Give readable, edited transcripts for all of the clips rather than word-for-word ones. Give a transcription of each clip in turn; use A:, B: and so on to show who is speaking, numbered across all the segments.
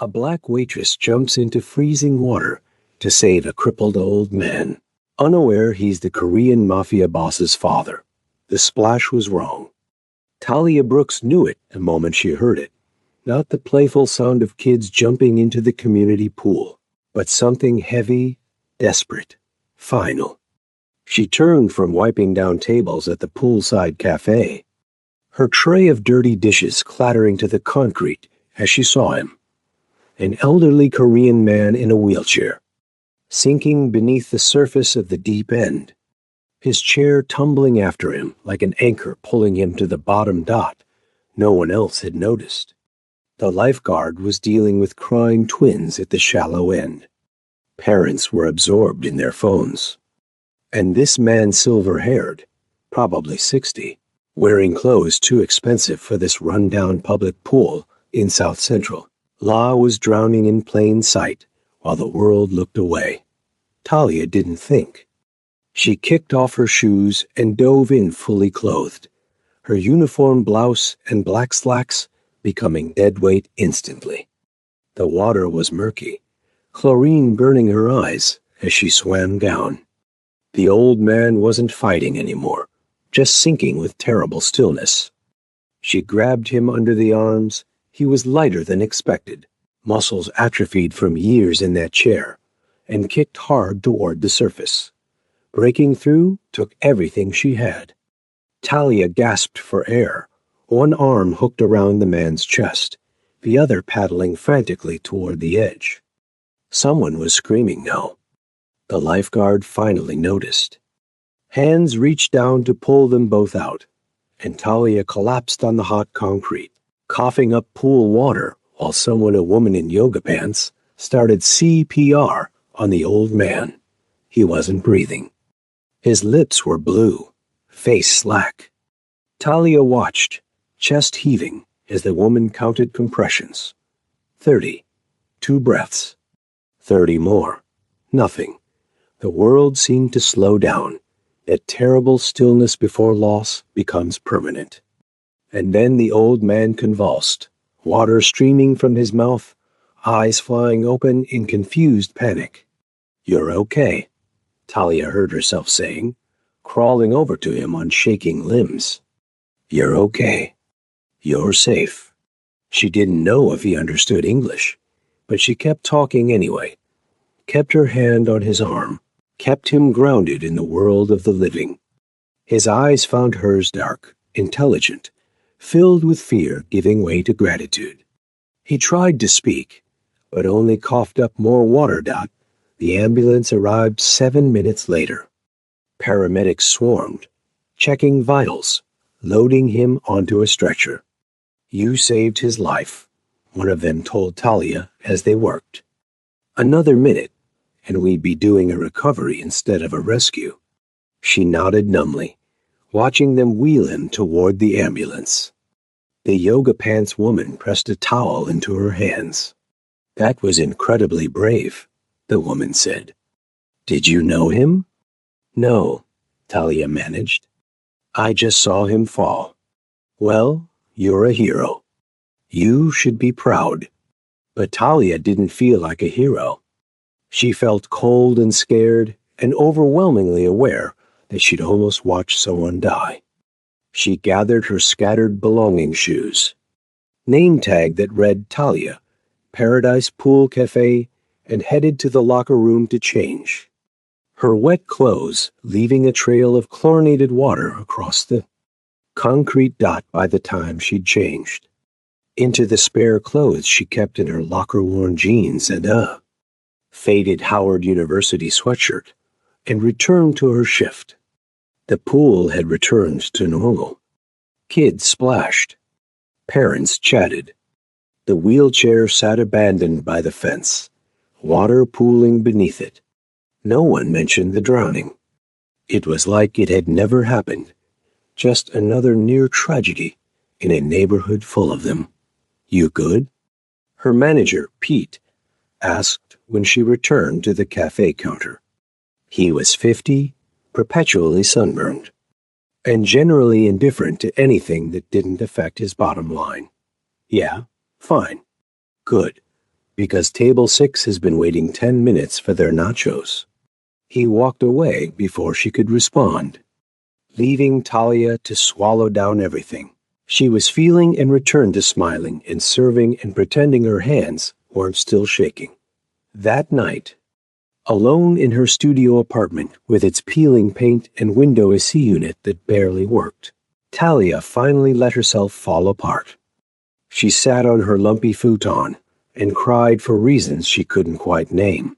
A: A black waitress jumps into freezing water to save a crippled old man, unaware he's the Korean Mafia boss's father. The splash was wrong. Talia Brooks knew it the moment she heard it. Not the playful sound of kids jumping into the community pool, but something heavy, desperate, final. She turned from wiping down tables at the poolside cafe, her tray of dirty dishes clattering to the concrete as she saw him. An elderly Korean man in a wheelchair, sinking beneath the surface of the deep end, his chair tumbling after him like an anchor pulling him to the bottom dot no one else had noticed. The lifeguard was dealing with crying twins at the shallow end. Parents were absorbed in their phones. And this man silver-haired, probably 60, wearing clothes too expensive for this run-down public pool in South Central. La was drowning in plain sight while the world looked away. Talia didn't think. She kicked off her shoes and dove in fully clothed, her uniform blouse and black slacks becoming dead weight instantly. The water was murky, chlorine burning her eyes as she swam down. The old man wasn't fighting anymore, just sinking with terrible stillness. She grabbed him under the arms. He was lighter than expected, muscles atrophied from years in that chair, and kicked hard toward the surface. Breaking through took everything she had. Talia gasped for air, one arm hooked around the man's chest, the other paddling frantically toward the edge. Someone was screaming now. The lifeguard finally noticed. Hands reached down to pull them both out, and Talia collapsed on the hot concrete, coughing up pool water while a woman in yoga pants, started CPR on the old man. He wasn't breathing. His lips were blue, face slack. Talia watched, chest heaving, as the woman counted compressions. 30. 2 breaths. 30 more. Nothing. The world seemed to slow down. That terrible stillness before loss becomes permanent. And then the old man convulsed, water streaming from his mouth, eyes flying open in confused panic. "You're okay," Talia heard herself saying, crawling over to him on shaking limbs. "You're okay. You're safe." She didn't know if he understood English, but she kept talking anyway, kept her hand on his arm, kept him grounded in the world of the living. His eyes found hers dark, intelligent, filled with fear giving way to gratitude. He tried to speak, but only coughed up more water. The ambulance arrived 7 minutes later. Paramedics swarmed, checking vitals, loading him onto a stretcher. "You saved his life," one of them told Talia as they worked. "Another minute, and we'd be doing a recovery instead of a rescue." She nodded numbly, watching them wheel him toward the ambulance. The yoga pants woman pressed a towel into her hands. "That was incredibly brave," the woman said. "Did you know him?" "No," Talia managed. "I just saw him fall." "Well, you're a hero. You should be proud." But Talia didn't feel like a hero. She felt cold and scared and overwhelmingly aware that she'd almost watched someone die. She gathered her scattered belonging shoes. Name tag that read Talia, Paradise Pool Cafe, and headed to the locker room to change. Her wet clothes leaving a trail of chlorinated water across the concrete dot by the time she'd changed. Into the spare clothes she kept in her locker-worn jeans and a faded Howard University sweatshirt, and returned to her shift. The pool had returned to normal. Kids splashed. Parents chatted. The wheelchair sat abandoned by the fence, water pooling beneath it. No one mentioned the drowning. It was like it had never happened, just another near tragedy in a neighborhood full of them. "You good?" her manager, Pete, asked when she returned to the cafe counter. He was 50, perpetually sunburned, and generally indifferent to anything that didn't affect his bottom line. "Yeah, fine. Good. because table 6 has been waiting 10 minutes for their nachos. He walked away before she could respond, leaving Talia to swallow down everything. She was feeling and returned to smiling and serving and pretending her hands weren't still shaking. That night, alone in her studio apartment with its peeling paint and window AC unit that barely worked, Talia finally let herself fall apart. She sat on her lumpy futon and cried for reasons she couldn't quite name.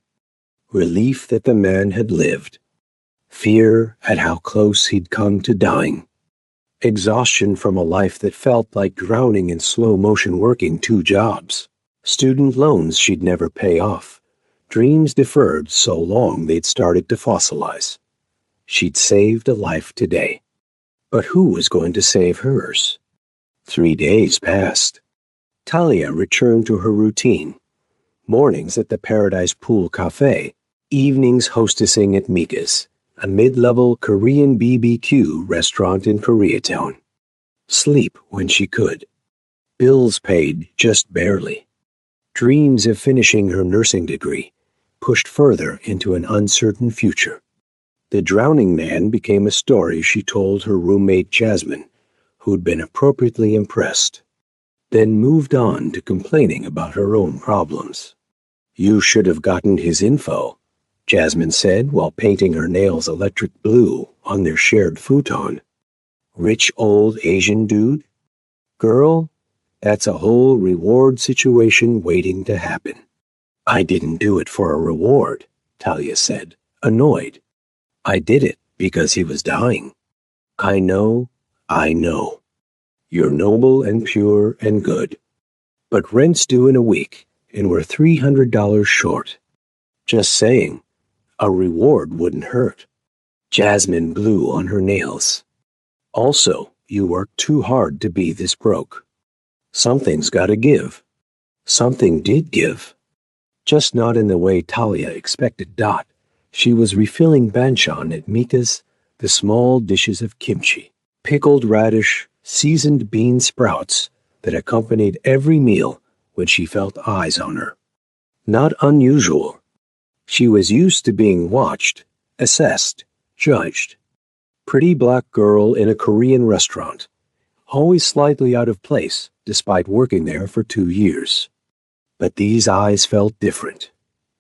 A: Relief that the man had lived. Fear at how close he'd come to dying. Exhaustion from a life that felt like drowning in slow motion working 2 jobs. Student loans she'd never pay off. Dreams deferred so long they'd started to fossilize. She'd saved a life today. But who was going to save hers? 3 days passed. Talia returned to her routine. Mornings at the Paradise Pool Cafe, evenings hostessing at Mika's, a mid-level Korean BBQ restaurant in Koreatown. Sleep when she could. Bills paid just barely. Dreams of finishing her nursing degree pushed further into an uncertain future. The drowning man became a story she told her roommate Jasmine, who'd been appropriately impressed, then moved on to complaining about her own problems. "You should have gotten his info," Jasmine said while painting her nails electric blue on their shared futon. "Rich old Asian dude? Girl, that's a whole reward situation waiting to happen." "I didn't do it for a reward," Talia said, annoyed. "I did it because he was dying." I know. You're noble and pure and good. But rent's due in a week, and we're $300 short. Just saying, a reward wouldn't hurt." Jasmine blew on her nails. "Also, you worked too hard to be this broke. Something's gotta give." Something did give. Just not in the way Talia expected. She was refilling banchan at Mika's, the small dishes of kimchi, pickled radish, seasoned bean sprouts that accompanied every meal when she felt eyes on her. Not unusual. She was used to being watched, assessed, judged. Pretty black girl in a Korean restaurant, always slightly out of place despite working there for 2 years. But these eyes felt different,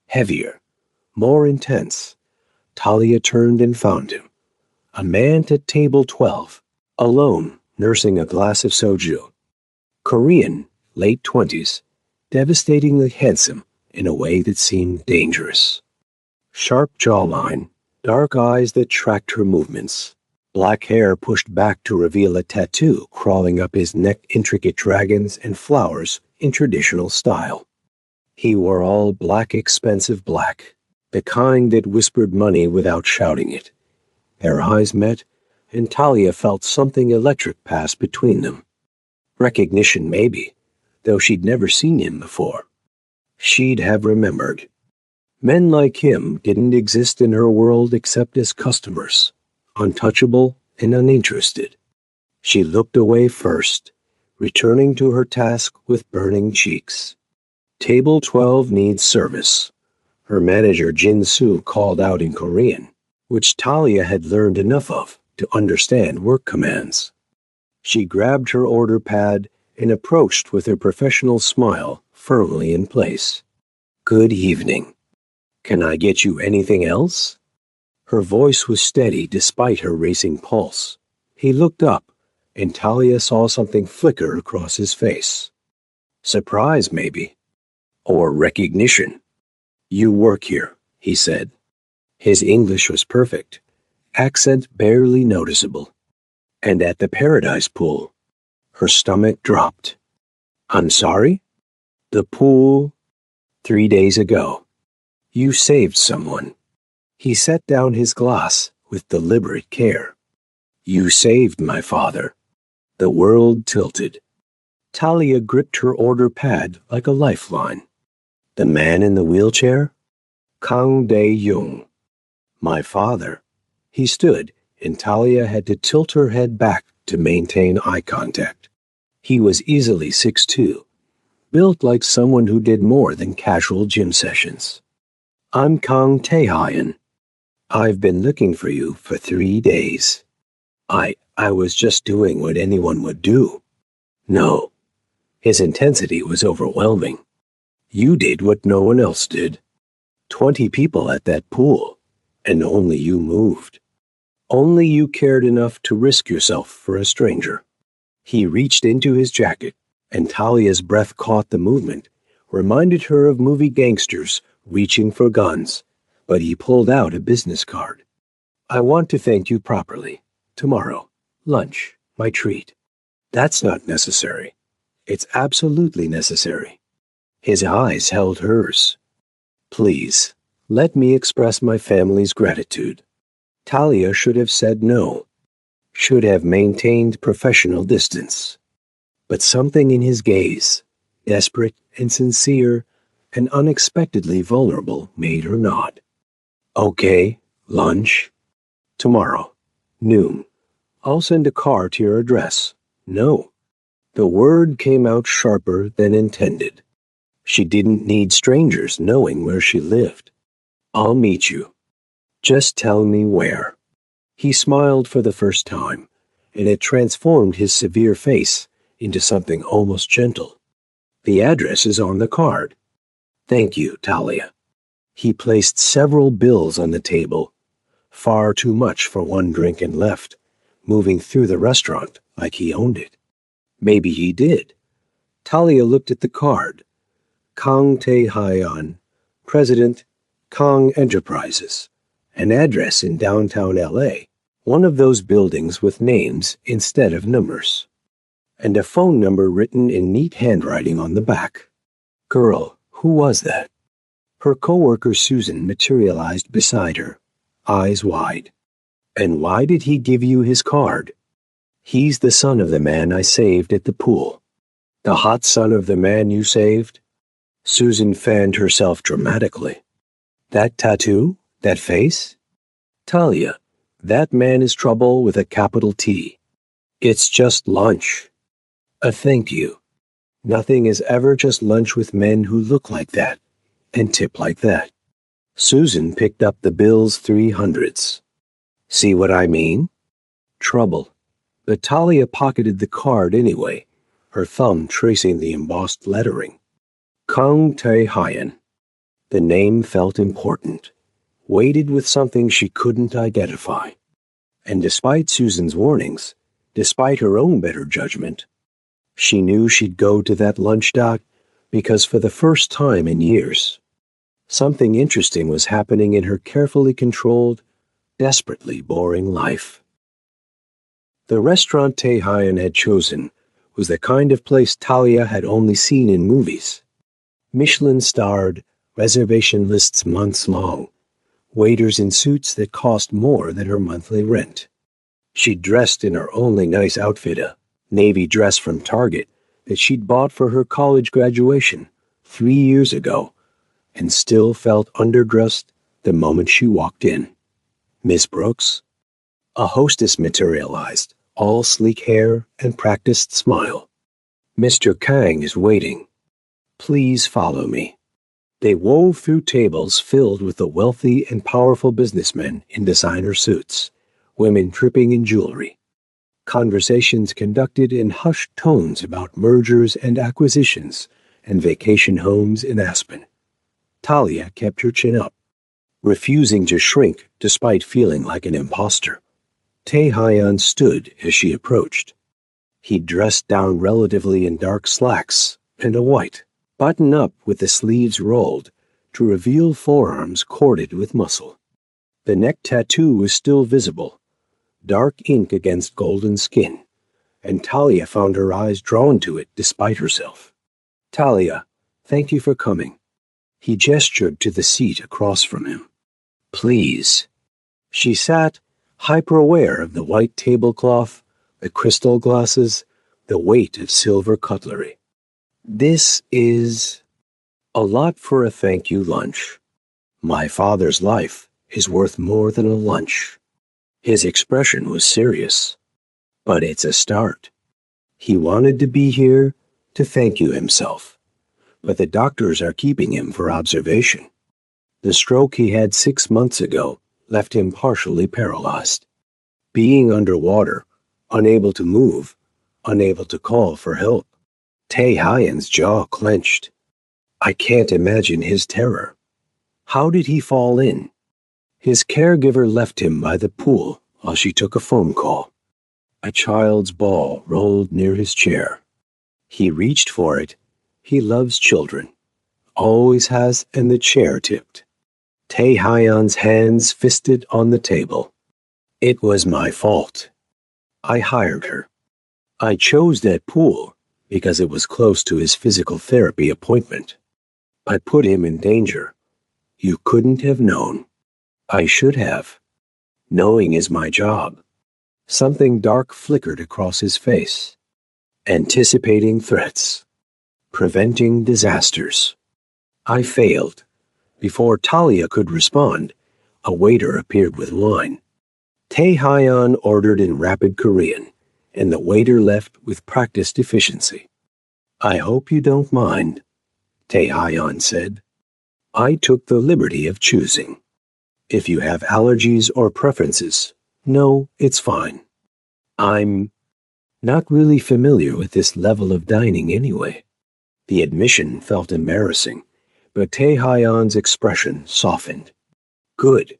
A: heavier, more intense. Talia turned and found him, a man at table 12, alone, nursing a glass of soju. Korean, late 20s, devastatingly handsome in a way that seemed dangerous. Sharp jawline, dark eyes that tracked her movements, black hair pushed back to reveal a tattoo crawling up his neck, intricate dragons and flowers in traditional style. He wore all black, expensive black, the kind that whispered money without shouting it. Their eyes met, and Talia felt something electric pass between them. Recognition, maybe, though she'd never seen him before. She'd have remembered. Men like him didn't exist in her world except as customers, untouchable and uninterested. She looked away first, returning to her task with burning cheeks. "Table 12 needs service," her manager Jin Soo called out in Korean, which Talia had learned enough of to understand work commands. She grabbed her order pad and approached with her professional smile firmly in place. "Good evening. Can I get you anything else?" Her voice was steady despite her racing pulse. He looked up, and Talia saw something flicker across his face. Surprise, maybe. Or recognition. "You work here," he said. His English was perfect, accent barely noticeable. "And at the Paradise Pool." Her stomach dropped. "I'm sorry?" "The pool 3 days ago. You saved someone." He set down his glass with deliberate care. "You saved my father." The world tilted. Talia gripped her order pad like a lifeline. "The man in the wheelchair?" "Kang Dae-young." "My father." He stood, and Talia had to tilt her head back to maintain eye contact. He was easily 6'2", built like someone who did more than casual gym sessions. I'm Kang Tae-hyun. I've been looking for you for 3 days. I was just doing what anyone would do. No, his intensity was overwhelming. You did what no one else did. 20 people at that pool, and only you moved. Only you cared enough to risk yourself for a stranger. He reached into his jacket, and Talia's breath caught the movement, reminded her of movie gangsters reaching for guns, but he pulled out a business card. I want to thank you properly. Tomorrow, lunch, my treat. That's not necessary. It's absolutely necessary. His eyes held hers. Please, let me express my family's gratitude. Talia should have said no, should have maintained professional distance. But something in his gaze, desperate and sincere and unexpectedly vulnerable, made her nod. Okay, lunch. Tomorrow, noon. I'll send a car to your address. No. The word came out sharper than intended. She didn't need strangers knowing where she lived. I'll meet you. Just tell me where. He smiled for the first time, and it transformed his severe face into something almost gentle. The address is on the card. Thank you, Talia. He placed several bills on the table, far too much for one drink, and left, moving through the restaurant like he owned it. Maybe he did. Talia looked at the card. Kang Tae-hyun, President, Kang Enterprises. An address in downtown L.A., one of those buildings with names instead of numbers. And a phone number written in neat handwriting on the back. Girl, who was that? Her coworker Susan materialized beside her, eyes wide. And why did he give you his card? He's the son of the man I saved at the pool. The hot son of the man you saved? Susan fanned herself dramatically. That tattoo? That face? Talia, that man is trouble with a capital T. It's just lunch. A thank you. Nothing is ever just lunch with men who look like that and tip like that. Susan picked up the bill's 300s. See what I mean? Trouble. But Talia pocketed the card anyway, her thumb tracing the embossed lettering. Kang Tae-hyun. The name felt important, weighted with something she couldn't identify. And despite Susan's warnings, despite her own better judgment, she knew she'd go to that lunch dock because for the first time in years, something interesting was happening in her carefully controlled, desperately boring life. The restaurant Tae-hyun had chosen was the kind of place Talia had only seen in movies. Michelin-starred, reservation lists months long, waiters in suits that cost more than her monthly rent. She dressed in her only nice outfit, a navy dress from Target that she'd bought for her college graduation 3 years ago, and still felt underdressed the moment she walked in. Miss Brooks? A hostess materialized, all sleek hair and practiced smile. Mr. Kang is waiting. Please follow me. They wove through tables filled with the wealthy and powerful businessmen in designer suits, women dripping in jewelry. Conversations conducted in hushed tones about mergers and acquisitions and vacation homes in Aspen. Talia kept her chin up, refusing to shrink despite feeling like an imposter. Tae-hyun stood as she approached. He dressed down relatively in dark slacks and a white button-up with the sleeves rolled to reveal forearms corded with muscle. The neck tattoo was still visible, dark ink against golden skin, and Talia found her eyes drawn to it despite herself. Talia, thank you for coming. He gestured to the seat across from him. Please. She sat, hyper-aware of the white tablecloth, the crystal glasses, the weight of silver cutlery. This is a lot for a thank you lunch. My father's life is worth more than a lunch. His expression was serious, but it's a start. He wanted to be here to thank you himself, but the doctors are keeping him for observation. The stroke he had 6 months ago left him partially paralyzed. Being underwater, unable to move, unable to call for help. Tae Hyen's jaw clenched. I can't imagine his terror. How did he fall in? His caregiver left him by the pool while she took a phone call. A child's ball rolled near his chair. He reached for it. He loves children. Always has, and the chair tipped. Tae Hyen's hands fisted on the table. It was my fault. I hired her. I chose that pool because it was close to his physical therapy appointment. I put him in danger. You couldn't have known. I should have. Knowing is my job. Something dark flickered across his face. Anticipating threats. Preventing disasters. I failed. Before Talia could respond, a waiter appeared with wine. Tae Hyen ordered in rapid Korean, and the waiter left with practiced efficiency. I hope you don't mind, Tae Hyen said. I took the liberty of choosing. If you have allergies or preferences, no, it's fine. I'm not really familiar with this level of dining anyway. The admission felt embarrassing, but Tae Hyen's expression softened. Good.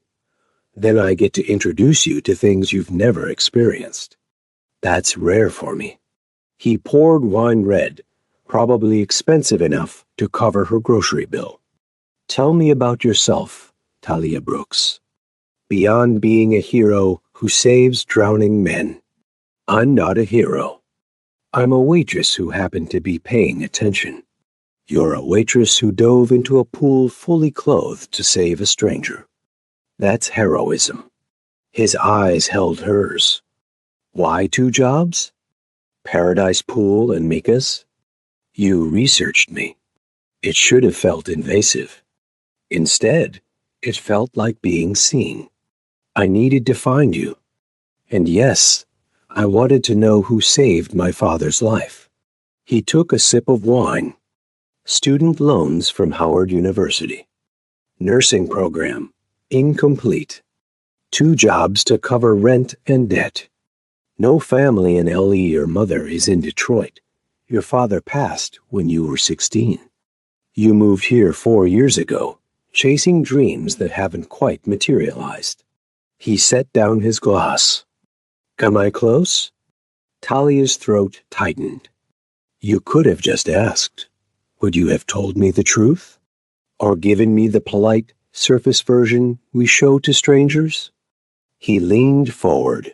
A: Then I get to introduce you to things you've never experienced. That's rare for me. He poured wine red, probably expensive enough to cover her grocery bill. Tell me about yourself, Talia Brooks. Beyond being a hero who saves drowning men, I'm not a hero. I'm a waitress who happened to be paying attention. You're a waitress who dove into a pool fully clothed to save a stranger. That's heroism. His eyes held hers. Why 2 jobs? Paradise Pool and Mika's? You researched me. It should have felt invasive. Instead, it felt like being seen. I needed to find you. And yes, I wanted to know who saved my father's life. He took a sip of wine. Student loans from Howard University. Nursing program. Incomplete. 2 jobs to cover rent and debt. No family in LE. Your mother is in Detroit. Your father passed when you were 16. You moved here 4 years ago, chasing dreams that haven't quite materialized. He set down his glass. Am I close? Talia's throat tightened. You could have just asked. Would you have told me the truth? Or given me the polite, surface version we show to strangers? He leaned forward.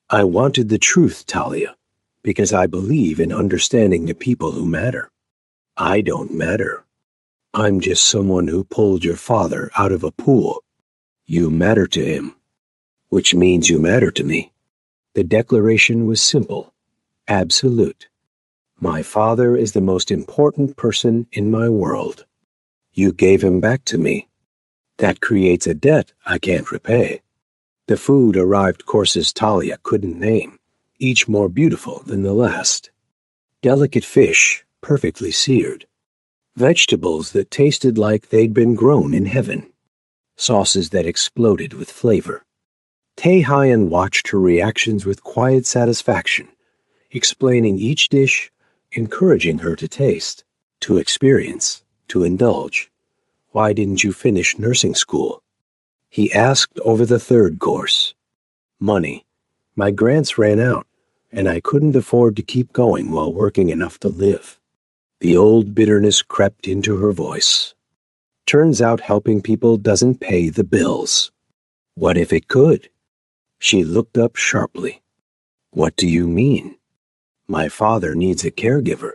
A: I wanted the truth, Talia, because I believe in understanding the people who matter. I don't matter. I'm just someone who pulled your father out of a pool. You matter to him, which means you matter to me. The declaration was simple, absolute. My father is the most important person in my world. You gave him back to me. That creates a debt I can't repay. The food arrived courses Talia couldn't name, each more beautiful than the last. Delicate fish, perfectly seared. Vegetables that tasted like they'd been grown in heaven. Sauces that exploded with flavor. Tae Hyen watched her reactions with quiet satisfaction, explaining each dish, encouraging her to taste, to experience, to indulge. Why didn't you finish nursing school? He asked over the 3rd course. Money. My grants ran out, and I couldn't afford to keep going while working enough to live. The old bitterness crept into her voice. Turns out helping people doesn't pay the bills. What if it could? She looked up sharply. What do you mean? My father needs a caregiver.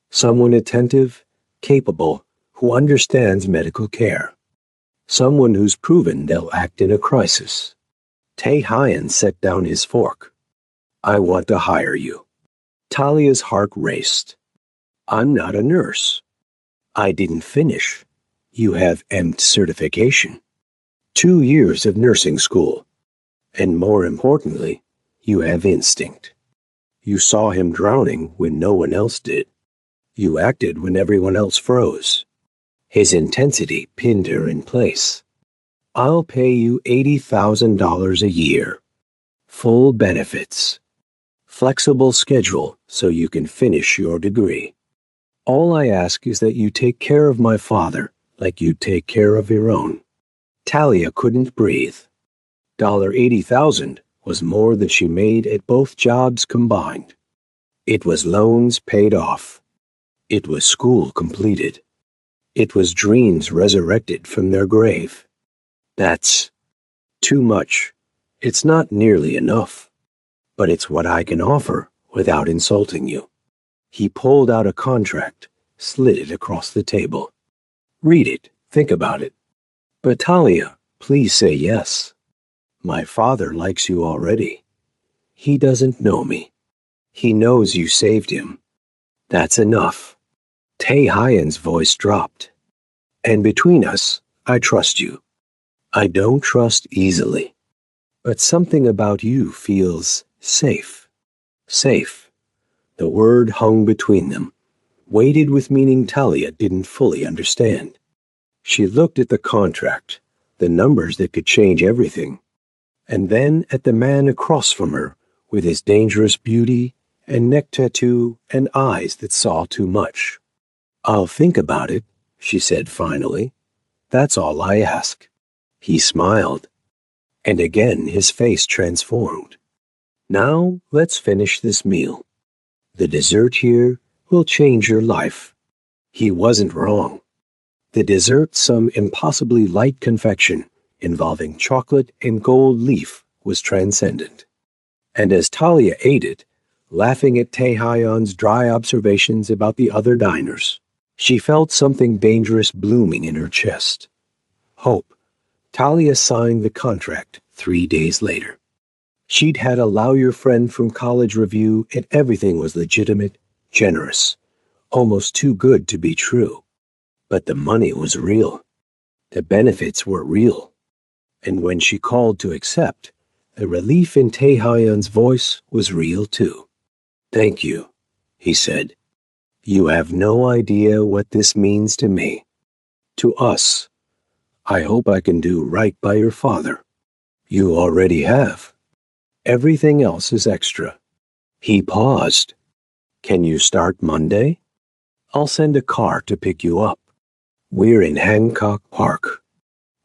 A: Someone attentive, capable, who understands medical care. Someone who's proven they'll act in a crisis. Tae Hyen set down his fork. I want to hire you. Talia's heart raced. I'm not a nurse. I didn't finish. You have EMT certification. 2 years of nursing school. And more importantly, you have instinct. You saw him drowning when no one else did. You acted when everyone else froze. His intensity pinned her in place. I'll pay you $80,000 a year. Full benefits. Flexible schedule so you can finish your degree. All I ask is that you take care of my father like you take care of your own. Talia couldn't breathe. $80,000 was more than she made at both jobs combined. It was loans paid off. It was school completed. It was dreams resurrected from their grave. That's too much. It's not nearly enough. But it's what I can offer without insulting you. He pulled out a contract, slid it across the table. Read it. Think about it. But Talia, please say yes. My father likes you already. He doesn't know me. He knows you saved him. That's enough. Tae-Hyen's voice dropped. And between us, I trust you. I don't trust easily. But something about you feels safe. Safe. The word hung between them, weighted with meaning Talia didn't fully understand. She looked at the contract, the numbers that could change everything, and then at the man across from her with his dangerous beauty and neck tattoo and eyes that saw too much. I'll think about it, she said finally. That's all I ask. He smiled, and again his face transformed. Now let's finish this meal. The dessert here will change your life. He wasn't wrong. The dessert, some impossibly light confection involving chocolate and gold leaf, was transcendent. And as Talia ate it, laughing at Tae-Hyen's dry observations about the other diners, she felt something dangerous blooming in her chest. Hope. Talia signed the contract 3 days later. She'd had a lawyer friend from college review, and everything was legitimate, generous, almost too good to be true. But the money was real. The benefits were real. And when she called to accept, the relief in Tae-Hyen's voice was real too. Thank you, he said. You have no idea what this means to me. To us. I hope I can do right by your father. You already have. Everything else is extra. He paused. Can you start Monday? I'll send a car to pick you up. We're in Hancock Park.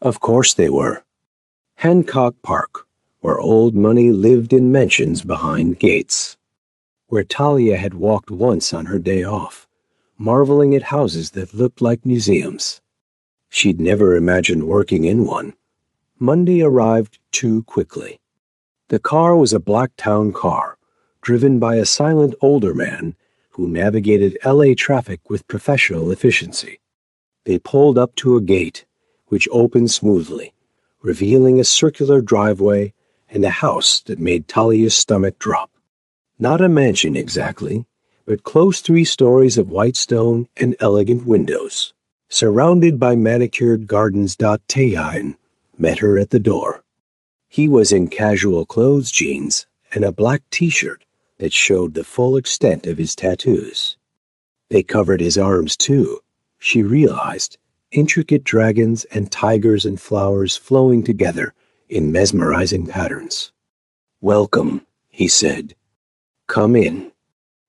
A: Of course they were. Hancock Park, where old money lived in mansions behind gates. Where Talia had walked once on her day off, marveling at houses that looked like museums. She'd never imagined working in one. Monday arrived too quickly. The car was a black town car, driven by a silent older man who navigated LA traffic with professional efficiency. They pulled up to a gate, which opened smoothly, revealing a circular driveway and a house that made Talia's stomach drop. Not a mansion exactly, but close 3 stories of white stone and elegant windows, surrounded by manicured gardens. Tae-Hyen met her at the door. He was in casual clothes jeans and a black t-shirt that showed the full extent of his tattoos. They covered his arms too, she realized, intricate dragons and tigers and flowers flowing together in mesmerizing patterns. Welcome, he said. Come in.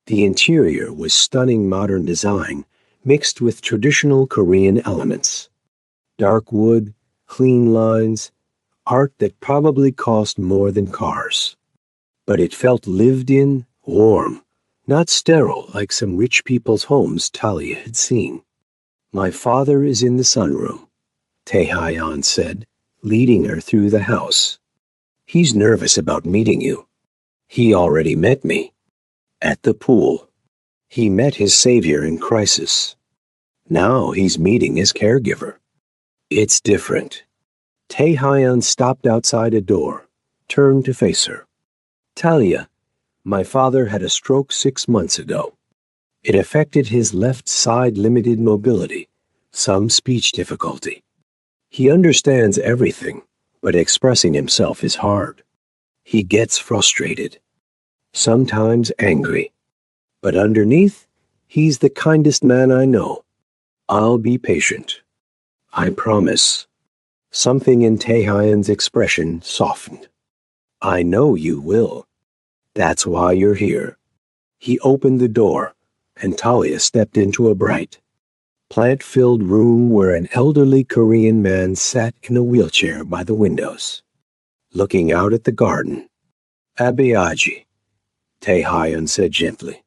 A: The interior was stunning modern design mixed with traditional Korean elements. Dark wood, clean lines, art that probably cost more than cars. But it felt lived in, warm, not sterile like some rich people's homes Talia had seen. My father is in the sunroom, Tae-Hyen said, leading her through the house. He's nervous about meeting you. He already met me. At the pool. He met his savior in crisis. Now he's meeting his caregiver. It's different. Tae-Hyen stopped outside a door, turned to face her. Talia, my father had a stroke 6 months ago. It affected his left side, limited mobility, some speech difficulty. He understands everything, but expressing himself is hard. He gets frustrated, sometimes angry, but underneath, He's the kindest man I know. I'll be patient. I promise. Something in Taehyun's expression softened. I know you will. That's why you're here. He opened the door, and Talia stepped into a bright, plant-filled room where an elderly Korean man sat in a wheelchair by the windows, looking out at the garden. Abiyaji, Taehyun said gently.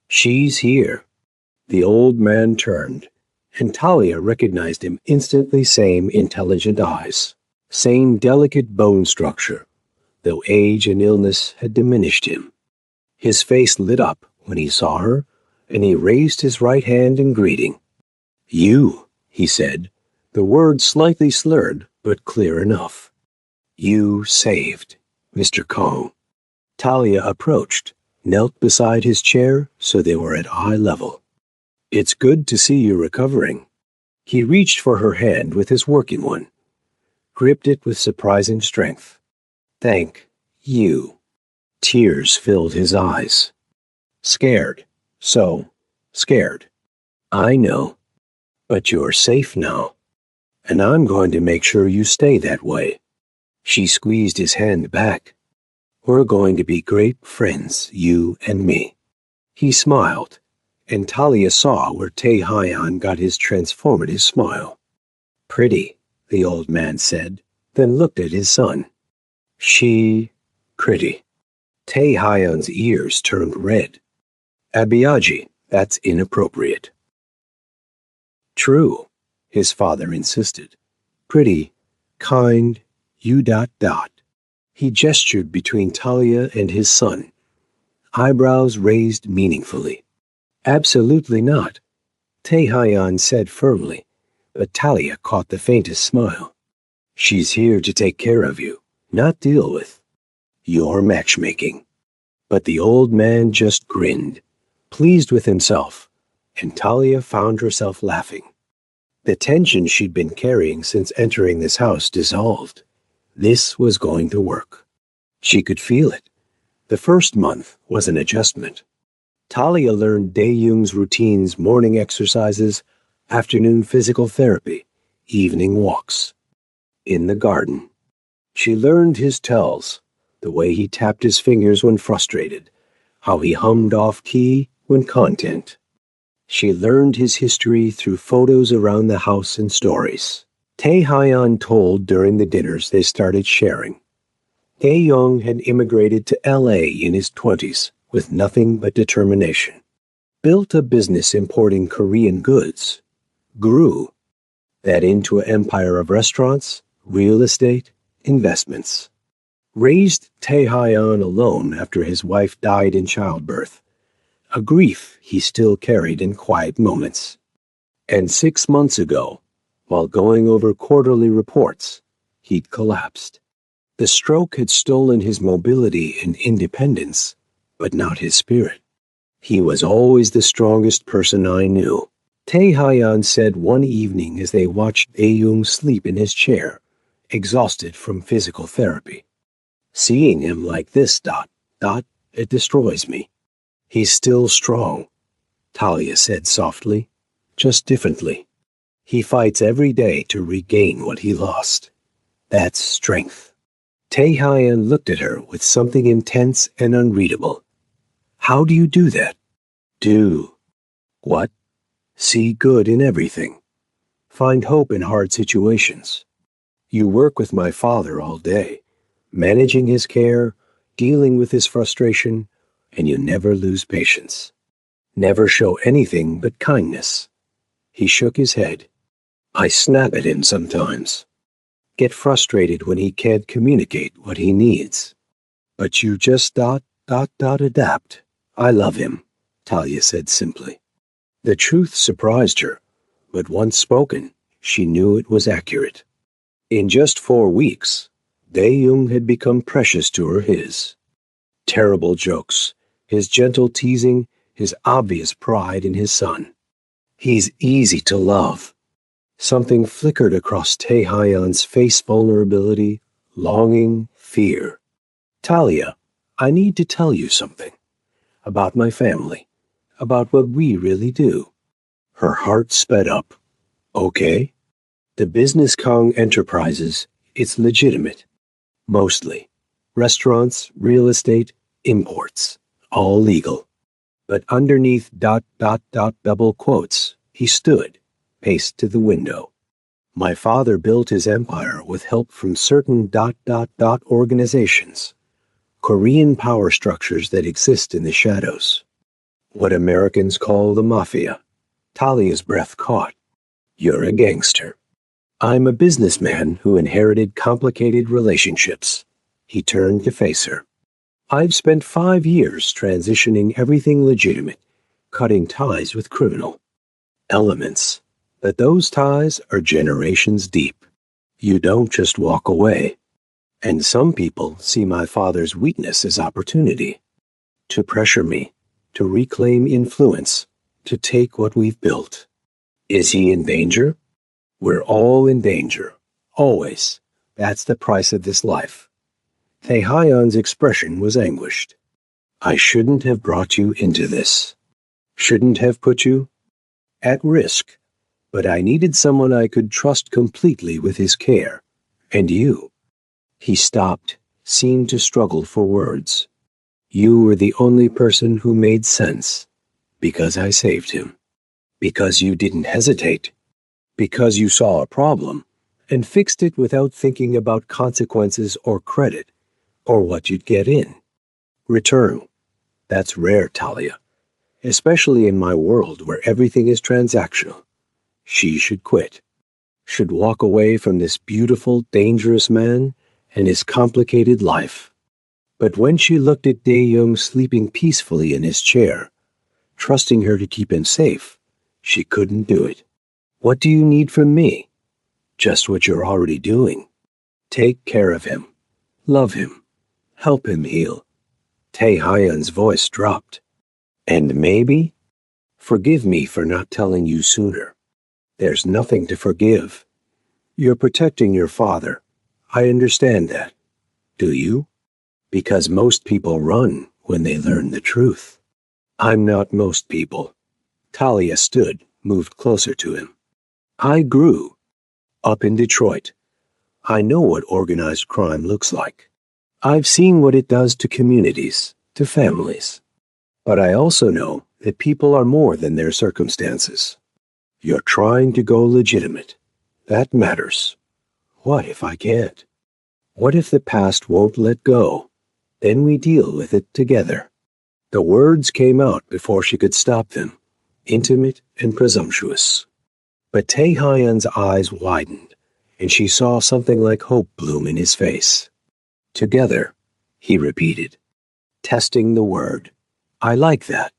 A: She's here. The old man turned, and Talia recognized him instantly. Same intelligent eyes, same delicate bone structure, though age and illness had diminished him. His face lit up when he saw her, and he raised his right hand in greeting. You, he said, the word slightly slurred, but clear enough. You saved Mr. Kong. Talia approached, knelt beside his chair so they were at eye level. It's good to see you recovering. He reached for her hand with his working one, gripped it with surprising strength. Thank you. Tears filled his eyes. Scared. So scared. I know. But you're safe now. And I'm going to make sure you stay that way. She squeezed his hand back. We're going to be great friends, you and me. He smiled, and Talia saw where Taehyun got his transformative smile. Pretty, the old man said, then looked at his son. Pretty. Taehyun's ears turned red. Abiyaji, that's inappropriate. True, his father insisted. Pretty, kind, you ... He gestured between Talia and his son, eyebrows raised meaningfully. Absolutely not, Taehyun said firmly, but Talia caught the faintest smile. She's here to take care of you, not deal with your matchmaking. But the old man just grinned, pleased with himself, and Talia found herself laughing. The tension she'd been carrying since entering this house dissolved. This was going to work. She could feel it. The first month was an adjustment. Talia learned Dae-Young's routines: morning exercises, afternoon physical therapy, evening walks. In the garden, she learned his tells, the way he tapped his fingers when frustrated, how he hummed off-key when content. She learned his history through photos around the house and stories Taehyun told during the dinners they started sharing. Dae-Young had immigrated to L.A. in his 20s with nothing but determination. Built a business importing Korean goods. Grew that into an empire of restaurants, real estate, investments. Raised Taehyun alone after his wife died in childbirth, a grief he still carried in quiet moments. And 6 months ago, while going over quarterly reports, he'd collapsed. The stroke had stolen his mobility and independence, but not his spirit. He was always the strongest person I knew, Taehyun said one evening as they watched Dae-Young sleep in his chair, exhausted from physical therapy. Seeing him like this, it destroys me. He's still strong, Talia said softly, just differently. He fights every day to regain what he lost. That's strength. Taehyun looked at her with something intense and unreadable. How do you do that? Do what? See good in everything. Find hope in hard situations. You work with my father all day, managing his care, dealing with his frustration, and you never lose patience. Never show anything but kindness. He shook his head. I snap at him sometimes. Get frustrated when he can't communicate what he needs. But you just adapt. I love him, Talia said simply. The truth surprised her, but once spoken, she knew it was accurate. In just 4 weeks, Dae-Young had become precious to her. His terrible jokes, his gentle teasing, his obvious pride in his son. He's easy to love. Something flickered across Taehyun's face: vulnerability, longing, fear. Talia, I need to tell you something. About my family. about what we really do. Her heart sped up. Okay. The business Kong Enterprises, it's legitimate. Mostly. Restaurants, real estate, imports. All legal. But underneath ... double quotes, he stood, paced to the window. My father built his empire with help from certain ... organizations. Korean power structures that exist in the shadows. What Americans call the Mafia. Talia's breath caught. You're a gangster. I'm a businessman who inherited complicated relationships. He turned to face her. I've spent 5 years transitioning everything legitimate, cutting ties with criminal elements. But those ties are generations deep. You don't just walk away. And some people see my father's weakness as opportunity. To pressure me, to reclaim influence, to take what we've built. Is he in danger? We're all in danger. Always. That's the price of this life. Tae-hyun's expression was anguished. I shouldn't have brought you into this. Shouldn't have put you at risk. But I needed someone I could trust completely with his care. And you. He stopped, seemed to struggle for words. You were the only person who made sense. Because I saved him. Because you didn't hesitate. Because you saw a problem and fixed it without thinking about consequences or credit, or what you'd get in return. That's rare, Talia, especially in my world where everything is transactional. She should quit, should walk away from this beautiful, dangerous man and his complicated life. But when she looked at Dae-young sleeping peacefully in his chair, trusting her to keep him safe, she couldn't do it. What do you need from me? Just what you're already doing. Take care of him. Love him. Help him heal. Tae-hyun's voice dropped. And maybe? Forgive me for not telling you sooner. There's nothing to forgive. You're protecting your father. I understand that. Do you? Because most people run when they learn the truth. I'm not most people. Talia stood, moved closer to him. I grew up in Detroit. I know what organized crime looks like. I've seen what it does to communities, to families. But I also know that people are more than their circumstances. You're trying to go legitimate. That matters. What if I can't? What if the past won't let go? Then we deal with it together. The words came out before she could stop them, intimate and presumptuous. But Tae-hyun's eyes widened, and she saw something like hope bloom in his face. Together, he repeated, testing the word. I like that.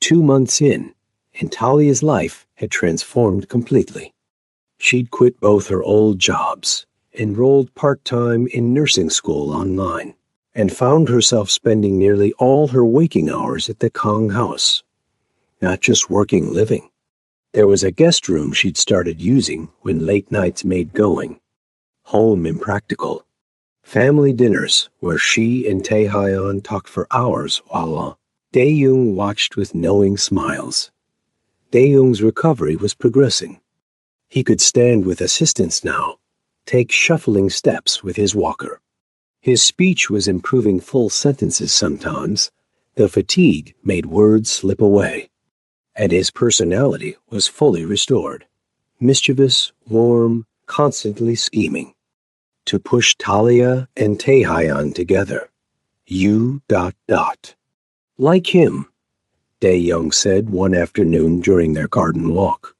A: 2 months in, and Talia's life had transformed completely. She'd quit both her old jobs, enrolled part-time in nursing school online, and found herself spending nearly all her waking hours at the Kong house. Not just working living. There was a guest room she'd started using when late nights made going. Home impractical. Family dinners where she and Tae-hyun talked for hours while Dae-young watched with knowing smiles. Dae-young's recovery was progressing. He could stand with assistance now, take shuffling steps with his walker. His speech was improving full sentences sometimes. The fatigue made words slip away. And his personality was fully restored. Mischievous, warm, constantly scheming. To push Talia and Tae-hyun together. You ... Like him, Dae-young said one afternoon during their garden walk.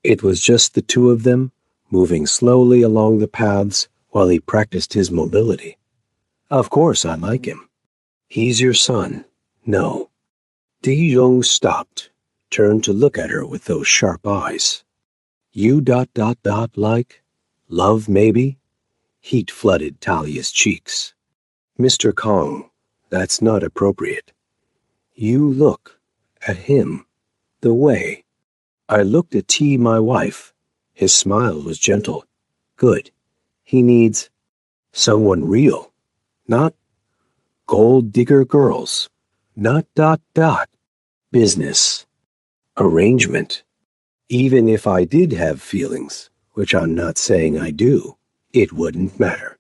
A: It was just the two of them, moving slowly along the paths while he practiced his mobility. Of course I like him. He's your son. No. Dae-young stopped, turned to look at her with those sharp eyes. You ... like? Love, maybe? Heat flooded Talia's cheeks. Mr. Kong, that's not appropriate. You look at him the way. I looked at T, my wife. His smile was gentle. Good. He needs someone real, not gold digger girls, not ... business, arrangement. Even if I did have feelings, which I'm not saying I do, it wouldn't matter.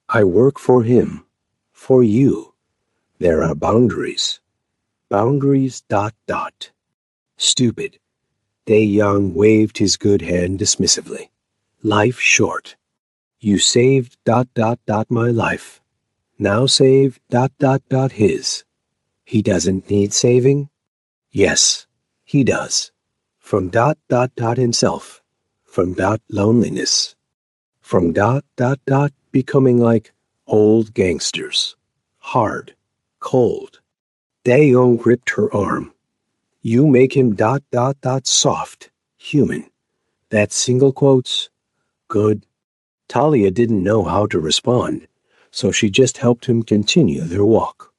A: I work for him, for you. There are boundaries. Boundaries. Stupid. Young waved his good hand dismissively. Life short. You saved my life. Now save his. He doesn't need saving? Yes, he does. From himself. From loneliness. From becoming like old gangsters. Hard. Cold. Young gripped her arm. You make him soft. Human. That single quotes. Good. Talia didn't know how to respond, so she just helped him continue their walk.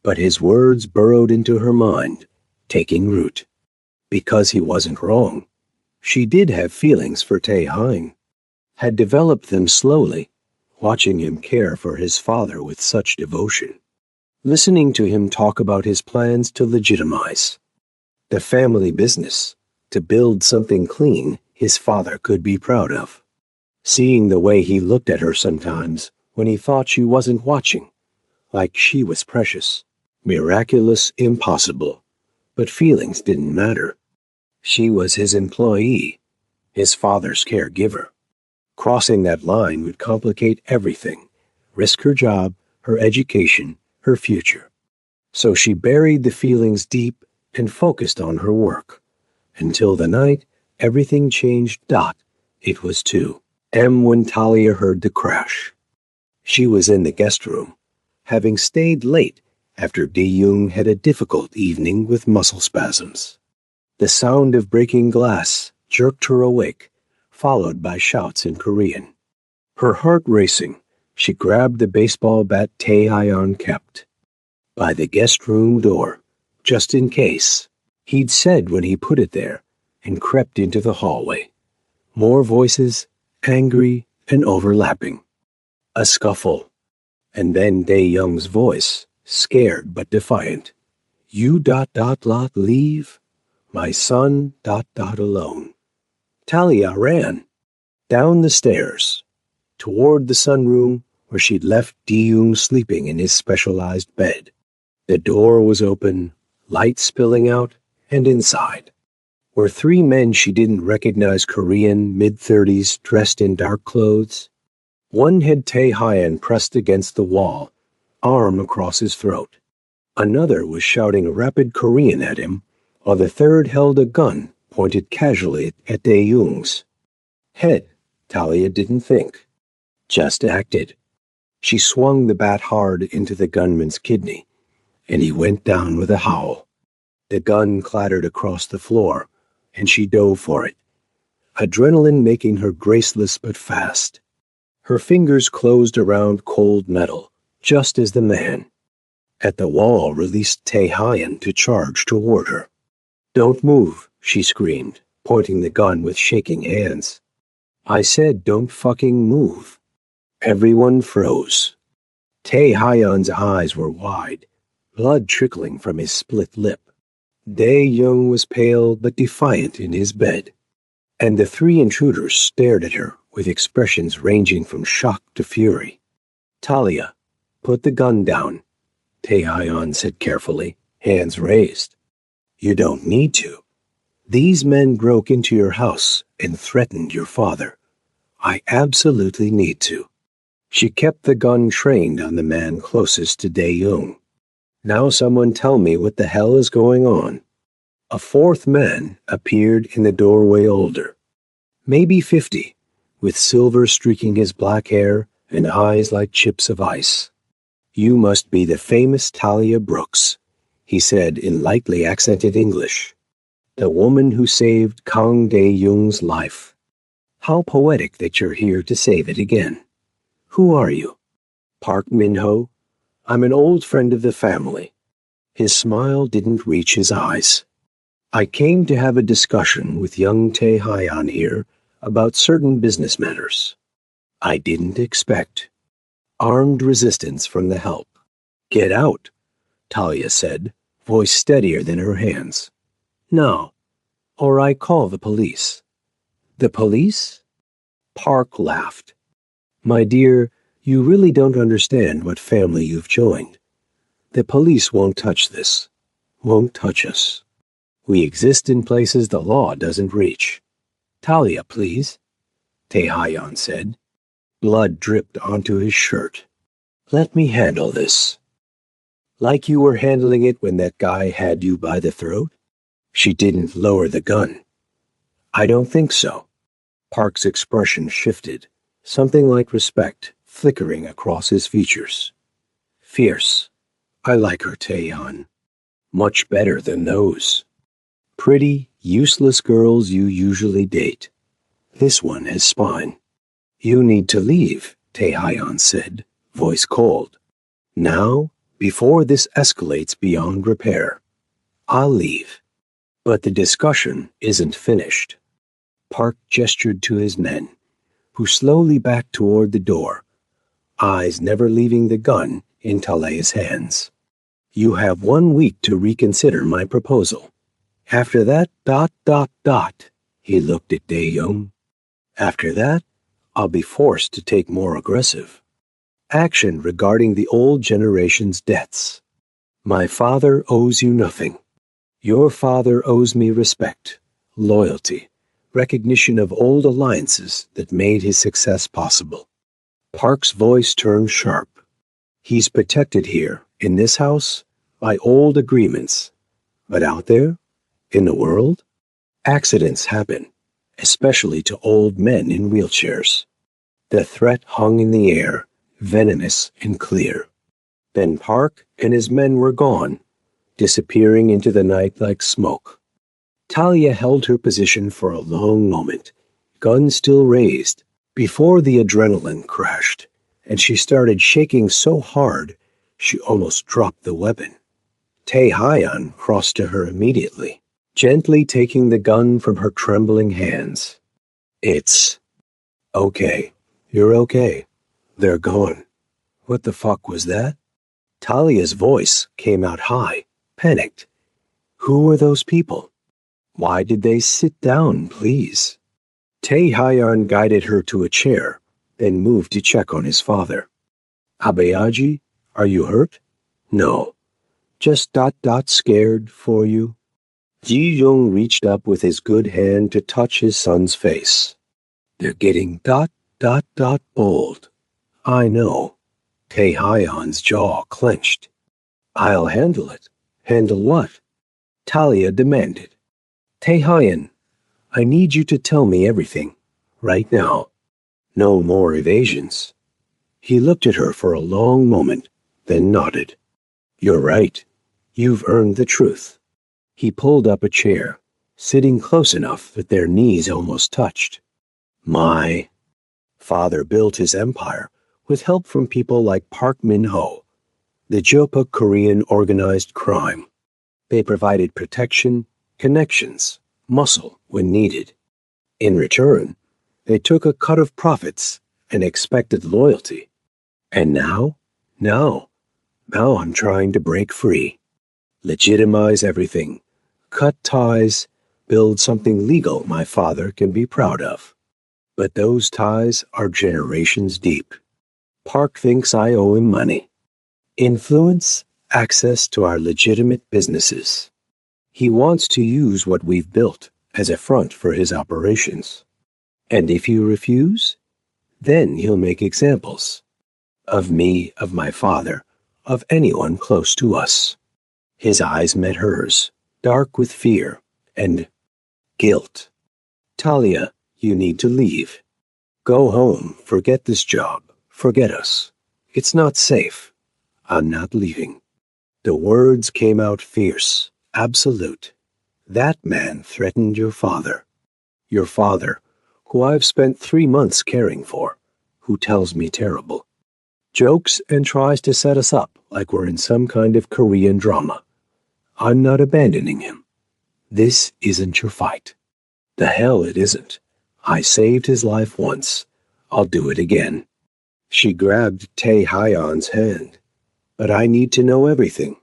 A: But his words burrowed into her mind, taking root. Because he wasn't wrong. She did have feelings for Tae-Hein, had developed them slowly, watching him care for his father with such devotion, listening to him talk about his plans to legitimize the family business, to build something clean his father could be proud of. Seeing the way he looked at her sometimes when he thought she wasn't watching, like she was precious, miraculous, impossible, but feelings didn't matter. She was his employee, his father's caregiver. Crossing that line would complicate everything, risk her job, her education, her future. So she buried the feelings deep and focused on her work. Until the night, everything changed. It was 2 a.m. when Talia heard the crash. She was in the guest room, having stayed late after Dae-Young had a difficult evening with muscle spasms. The sound of breaking glass jerked her awake, followed by shouts in Korean. Her heart racing, she grabbed the baseball bat Tae-Hein kept by the guest room door, just in case. He'd said when he put it there, and crept into the hallway. More voices, angry and overlapping. A scuffle. And then Dae-Young's voice, scared but defiant. You leave? My son alone. Talia ran. Down the stairs. Toward the sunroom where she'd left Dae-Young sleeping in his specialized bed. The door was open, light spilling out, and inside were 3 men she didn't recognize, Korean, mid-30s, dressed in dark clothes. One had Tae-Hein pressed against the wall, arm across his throat. Another was shouting rapid Korean at him, while the third held a gun pointed casually at Dae-Young's head. Talia didn't think, just acted. She swung the bat hard into the gunman's kidney, and he went down with a howl. The gun clattered across the floor, and she dove for it, adrenaline making her graceless but fast. Her fingers closed around cold metal, just as the man at the wall released Tae-Hein to charge toward her. Don't move, she screamed, pointing the gun with shaking hands. I said don't fucking move. Everyone froze. Tae-Hein's eyes were wide, blood trickling from his split lip. Dae-Young was pale but defiant in his bed, and the 3 intruders stared at her with expressions ranging from shock to fury. Talia, put the gun down, Tae-Hein said carefully, hands raised. You don't need to. These men broke into your house and threatened your father. I absolutely need to. She kept the gun trained on the man closest to Dae-Young. Now someone tell me what the hell is going on. A 4th man appeared in the doorway, older, maybe 50, with silver streaking his black hair and eyes like chips of ice. You must be the famous Talia Brooks, he said in lightly accented English. The woman who saved Kang Dae-Young's life. How poetic that you're here to save it again. Who are you? Park Min-ho. I'm an old friend of the family. His smile didn't reach his eyes. I came to have a discussion with young Tae-Hein here about certain business matters. I didn't expect armed resistance from the help. Get out, Talia said, voice steadier than her hands. No, or I call the police. The police? Park laughed. My dear, you really don't understand what family you've joined. The police won't touch this. Won't touch us. We exist in places the law doesn't reach. Talia, please, Taehayan said. Blood dripped onto his shirt. Let me handle this. Like you were handling it when that guy had you by the throat? She didn't lower the gun. I don't think so. Park's expression shifted, something like respect flickering across his features. Fierce. I like her, Taeyeon. Much better than those pretty, useless girls you usually date. This one has spine. You need to leave, Taehayan said, voice cold. Now, before this escalates beyond repair. I'll leave. But the discussion isn't finished. Park gestured to his men, who slowly backed toward the door, eyes never leaving the gun in Tale's hands. You have 1 week to reconsider my proposal. After that, ... He looked at Dae-young. After that, I'll be forced to take more aggressive action regarding the old generation's debts. My father owes you nothing. Your father owes me respect, loyalty, recognition of old alliances that made his success possible. Park's voice turned sharp. He's protected here, in this house, by old agreements. But out there, in the world, accidents happen, especially to old men in wheelchairs. The threat hung in the air, venomous and clear. Then Park and his men were gone, disappearing into the night like smoke. Talia held her position for a long moment, gun still raised, before the adrenaline crashed, and she started shaking so hard she almost dropped the weapon. Taehayan crossed to her immediately, gently taking the gun from her trembling hands. It's okay. You're okay. They're gone. What the fuck was that? Talia's voice came out high, panicked. Who were those people? Why did they sit down, please? Taehayan guided her to a chair, then moved to check on his father. Abayaji, are you hurt? No. Just ... scared for you. Ji-young reached up with his good hand to touch his son's face. They're getting ... bold. I know. Taehayan's jaw clenched. I'll handle it. Handle what? Talia demanded. Taehayan, I need you to tell me everything. Right now. No more evasions. He looked at her for a long moment, then nodded. You're right. You've earned the truth. He pulled up a chair, sitting close enough that their knees almost touched. My father built his empire with help from people like Park Min-ho, the Jopa Korean organized crime. They provided protection, connections, muscle when needed. In return, they took a cut of profits and expected loyalty. And now? Now I'm trying to break free. Legitimize everything. Cut ties. Build something legal my father can be proud of. But those ties are generations deep. Park thinks I owe him money. Influence, access to our legitimate businesses. He wants to use what we've built as a front for his operations. And if you refuse, then he'll make examples. Of me, of my father, of anyone close to us. His eyes met hers, dark with fear and guilt. Talia, you need to leave. Go home, forget this job, forget us. It's not safe. I'm not leaving. The words came out fierce, absolute. That man threatened your father. Your father, who I've spent 3 months caring for, who tells me terrible. Jokes and tries to set us up like we're in some kind of Korean drama. I'm not abandoning him. This isn't your fight. The hell it isn't. I saved his life once. I'll do it again. She grabbed Taehayan's hand. But I need to know everything.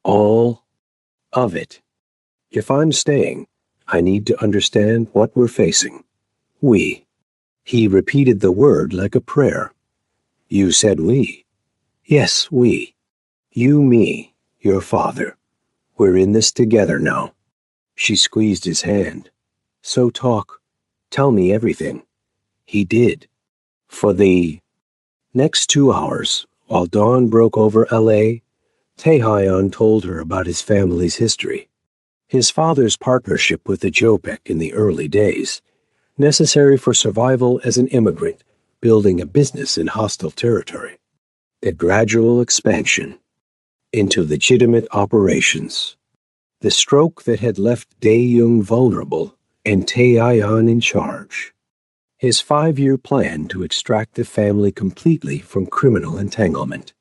A: All Of it. If I'm staying, I need to understand what we're facing. We. He repeated the word like a prayer. You said we. Yes, we. You, me, your father. We're in this together now. She squeezed his hand. So talk. Tell me everything. He did. For the next 2 hours, while dawn broke over L.A., Taehyun told her about his family's history. His father's partnership with the Jopek in the early days, necessary for survival as an immigrant building a business in hostile territory. The gradual expansion into legitimate operations. The stroke that had left Dae-young vulnerable and Tae-yeon in charge. His 5-year plan to extract the family completely from criminal entanglement.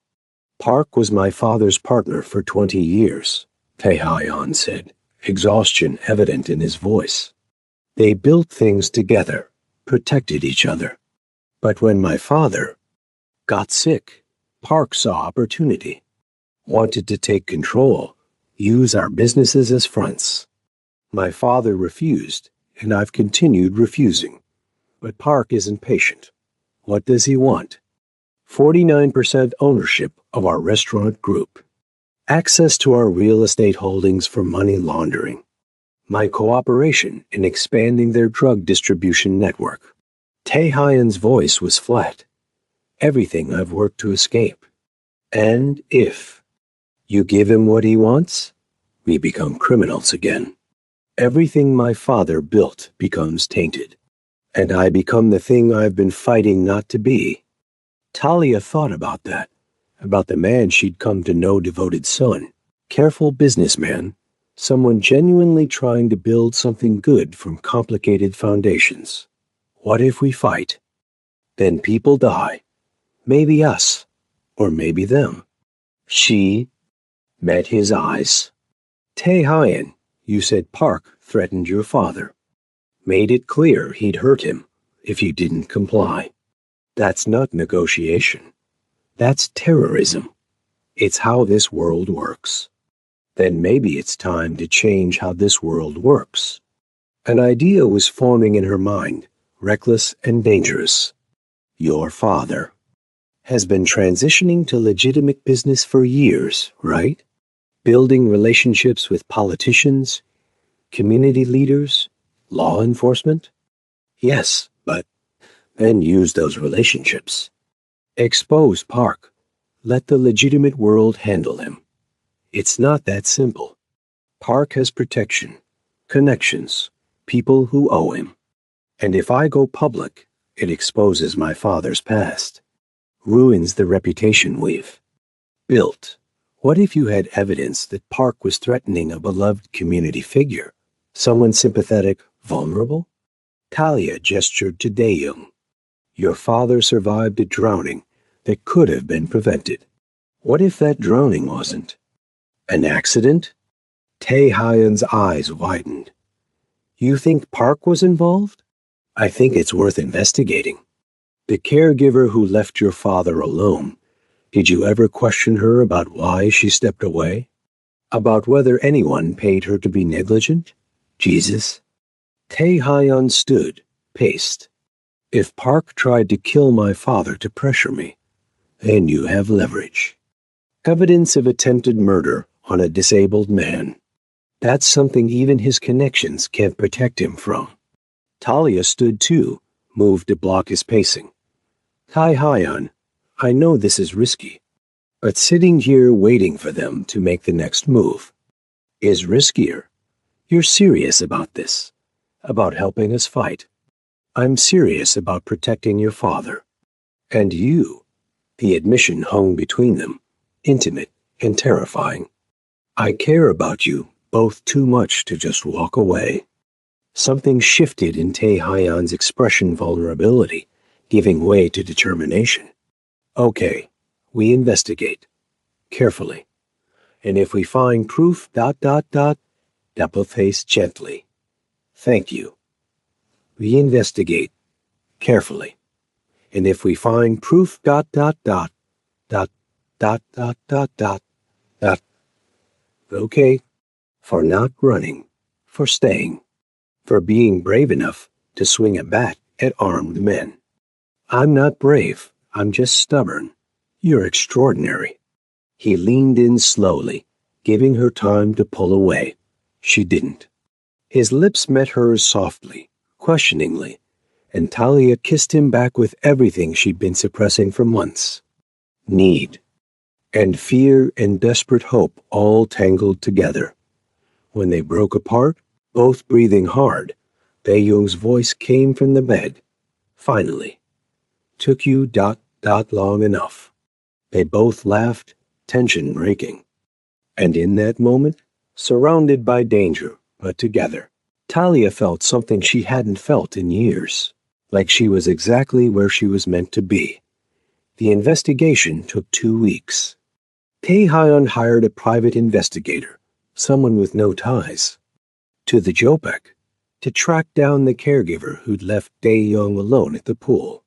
A: Park was my father's partner for 20 years, Tae-yeon said, exhaustion evident in his voice. They built things together, protected each other. But when my father got sick, Park saw opportunity, wanted to take control, use our businesses as fronts. My father refused, and I've continued refusing. But Park isn't patient. What does he want? 49% ownership of our restaurant group. Access to our real estate holdings for money laundering. My cooperation in expanding their drug distribution network. Tae-hyun's voice was flat. Everything I've worked to escape. And if you give him what he wants, we become criminals again. Everything my father built becomes tainted, and I become the thing I've been fighting not to be. Talia thought about that, about the man she'd come to know devoted son, careful businessman, someone genuinely trying to build something good from complicated foundations. What if we fight? Then people die. Maybe us, or maybe them. She met his eyes. Tae-hyun, you said Park threatened your father. Made it clear he'd hurt him if you didn't comply. That's not negotiation. That's terrorism. It's how this world works. Then maybe it's time to change how this world works. An idea was forming in her mind, reckless and dangerous. Your father has been transitioning to legitimate business for years, right? Building relationships with politicians, community leaders, law enforcement? Yes, but then use those relationships. Expose Park. Let the legitimate world handle him. It's not that simple. Park has protection, connections, people who owe him. And if I go public, it exposes my father's past. Ruins the reputation we've built. What if you had evidence that Park was threatening a beloved community figure? Someone sympathetic, vulnerable? Talia gestured to Dae-young. Your father survived a drowning that could have been prevented. What if that drowning wasn't an accident? Tae-hyun's eyes widened. You think Park was involved? I think it's worth investigating. The caregiver who left your father alone, did you ever question her about why she stepped away? About whether anyone paid her to be negligent? Jesus. Tae-hyun stood, paced. If Park tried to kill my father to pressure me, then you have leverage. Evidence of attempted murder on a disabled man. That's something even his connections can't protect him from. Talia stood too, moved to block his pacing. Tae-hyun, I know this is risky, but sitting here waiting for them to make the next move is riskier. You're serious about this, about helping us fight. I'm serious about protecting your father. And you. The admission hung between them, intimate and terrifying. I care about you both too much to just walk away. Something shifted in Tae-hyun's expression vulnerability, giving way to determination. Okay, we investigate. Carefully. And if we find proof, double-face gently. Thank you. We investigate. Carefully. And if we find proof, Okay, for not running, for staying, for being brave enough to swing a bat at armed men. I'm not brave, I'm just stubborn. You're extraordinary. He leaned in slowly, giving her time to pull away. She didn't. His lips met hers softly, questioningly, and Talia kissed him back with everything she'd been suppressing for months. Need. And fear and desperate hope all tangled together. When they broke apart, both breathing hard, Tae-young's voice came from the bed. Finally. Took you ... long enough. They both laughed, tension breaking. And in that moment, surrounded by danger, but together, Talia felt something she hadn't felt in years, like she was exactly where she was meant to be. The investigation took 2 weeks. Tae-hyun hired a private investigator, someone with no ties, to the Jopek, to track down the caregiver who'd left Tae-young alone at the pool.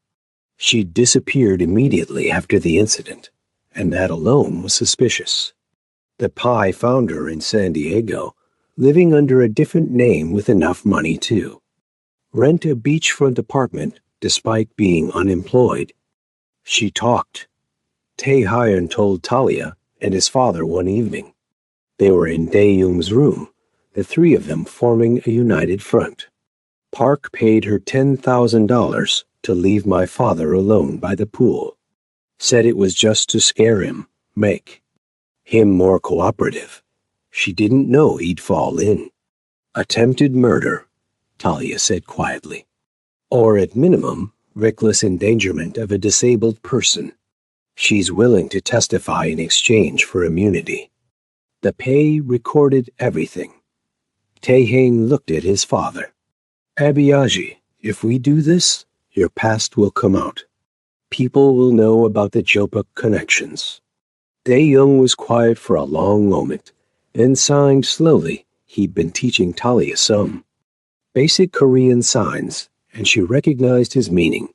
A: She'd disappeared immediately after the incident, and that alone was suspicious. The Pai found her in San Diego, living under a different name with enough money, too. Rent a beachfront apartment despite being unemployed. She talked. Tae-hyun told Talia and his father one evening. They were in Tae-young's room, the three of them forming a united front. Park paid her $10,000 to leave my father alone by the pool. Said it was just to scare him, make him more cooperative. She didn't know he'd fall in. Attempted murder, Talia said quietly. Or at minimum, reckless endangerment of a disabled person. She's willing to testify in exchange for immunity. The Pei recorded everything. Tae-hain looked at his father. Abiyaji, if we do this, your past will come out. People will know about the Jopek connections. Tae-young was quiet for a long moment, then signed slowly. He'd been teaching Talia some basic Korean signs, and she recognized his meaning.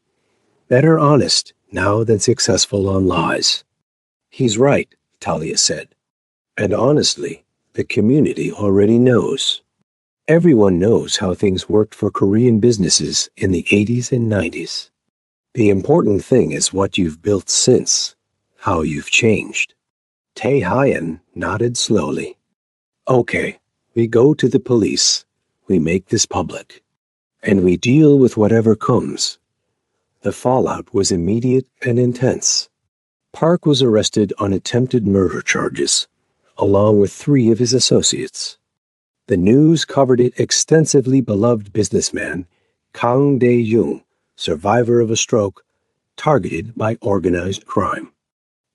A: Better honest now than successful on lies. He's right, Talia said. And honestly, the community already knows. Everyone knows how things worked for Korean businesses in the 80s and 90s. The important thing is what you've built since, how you've changed. Tae-hyun nodded slowly. Okay, we go to the police. We make this public. And we deal with whatever comes. The fallout was immediate and intense. Park was arrested on attempted murder charges, along with 3 of his associates. The news covered it extensively. Beloved businessman Kang Dae-jung, survivor of a stroke, targeted by organized crime.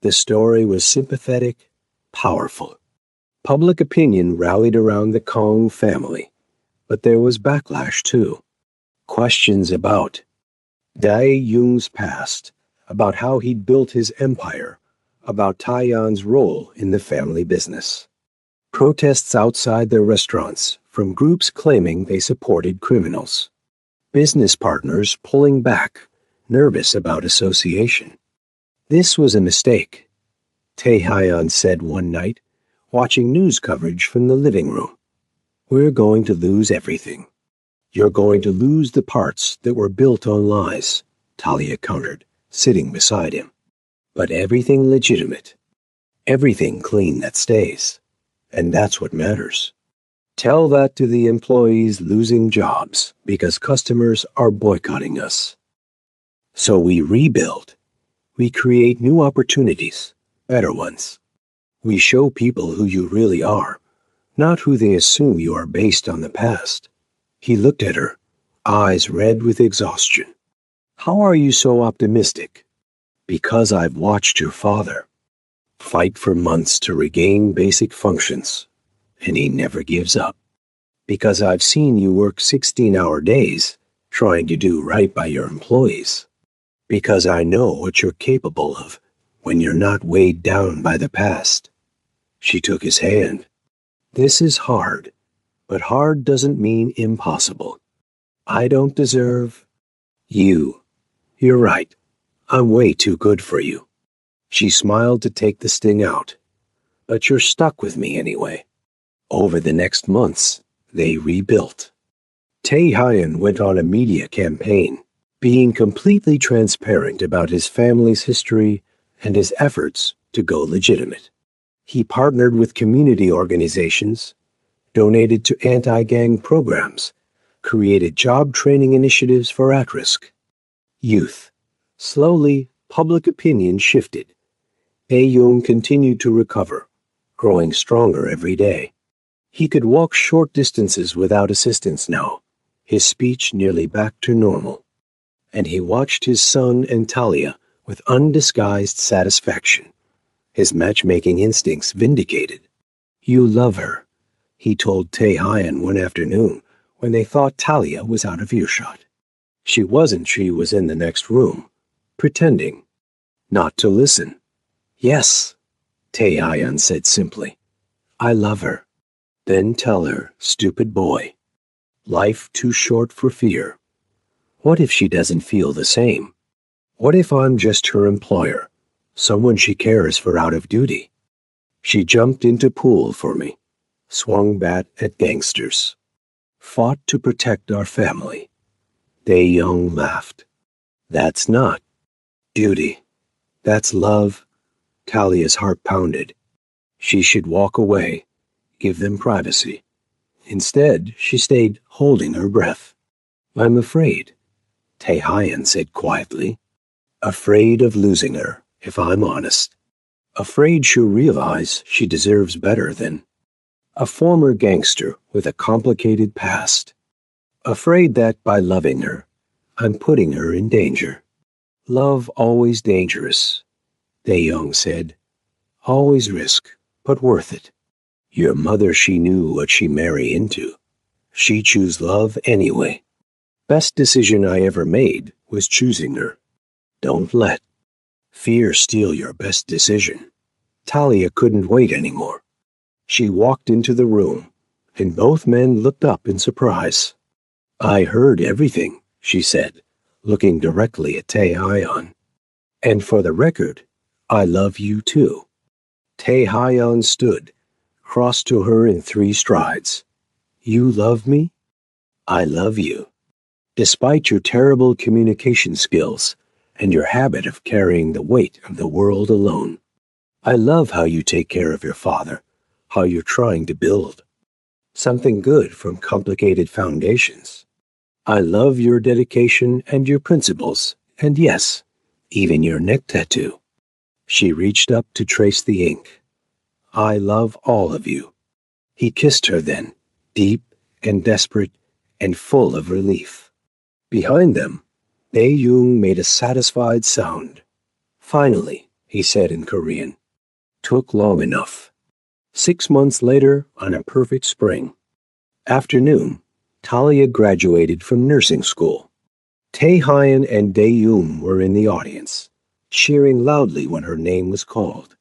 A: The story was sympathetic, powerful. Public opinion rallied around the Kang family, but there was backlash too. Questions about Dae-jung's past, about how he'd built his empire, about Taeyeon's role in the family business. Protests outside their restaurants from groups claiming they supported criminals. Business partners pulling back, nervous about association. This was a mistake, Tae-hyun said one night, watching news coverage from the living room. We're going to lose everything. You're going to lose the parts that were built on lies, Talia countered, sitting beside him. But everything legitimate. Everything clean that stays. And that's what matters. Tell that to the employees losing jobs because customers are boycotting us. So we rebuild. We create new opportunities, better ones. We show people who you really are, not who they assume you are based on the past. He looked at her, eyes red with exhaustion. How are you so optimistic? Because I've watched your father fight for months to regain basic functions, and he never gives up. Because I've seen you work 16-hour days trying to do right by your employees. Because I know what you're capable of when you're not weighed down by the past. She took his hand. This is hard, but hard doesn't mean impossible. I don't deserve you. You're right. I'm way too good for you. She smiled to take the sting out. But you're stuck with me anyway. Over the next months, they rebuilt. Tae-hyun went on a media campaign, being completely transparent about his family's history and his efforts to go legitimate. He partnered with community organizations, donated to anti-gang programs, created job training initiatives for at-risk youth. Slowly, public opinion shifted. Tae-young continued to recover, growing stronger every day. He could walk short distances without assistance now, his speech nearly back to normal. And he watched his son and Talia with undisguised satisfaction, his matchmaking instincts vindicated. "You love her," he told Tae-hyun one afternoon when they thought Talia was out of earshot. She was in the next room, pretending not to listen. "Yes," Tae-hyun said simply. "I love her." "Then tell her, stupid boy. Life too short for fear. What if she doesn't feel the same? What if I'm just her employer, someone she cares for out of duty? She jumped into pool for me, swung bat at gangsters, fought to protect our family." Tae-young laughed. "That's not duty. That's love." Talia's heart pounded. She should walk away, give them privacy. Instead, she stayed holding her breath. "I'm afraid," Tae-hyun said quietly. "Afraid of losing her, if I'm honest. Afraid she'll realize she deserves better than a former gangster with a complicated past. Afraid that by loving her, I'm putting her in danger." "Love always dangerous," Tae-young said. "Always risk, but worth it. Your mother, she knew what she marry into. She choose love anyway. Best decision I ever made was choosing her. Don't let fear steal your best decision." Talia couldn't wait anymore. She walked into the room, and both men looked up in surprise. "I heard everything," she said, looking directly at Tae-hyun. "And for the record, I love you too." Tae-hyun stood, crossed to her in 3 strides. "You love me? I love you. Despite your terrible communication skills and your habit of carrying the weight of the world alone. I love how you take care of your father, how you're trying to build something good from complicated foundations. I love your dedication and your principles, and yes, even your neck tattoo." She reached up to trace the ink. "I love all of you." He kissed her then, deep and desperate and full of relief. Behind them, Tae-young made a satisfied sound. "Finally," he said in Korean. "Took long enough." 6 months later, on a perfect spring afternoon, Talia graduated from nursing school. Tae-hyun and Tae-young were in the audience, cheering loudly when her name was called.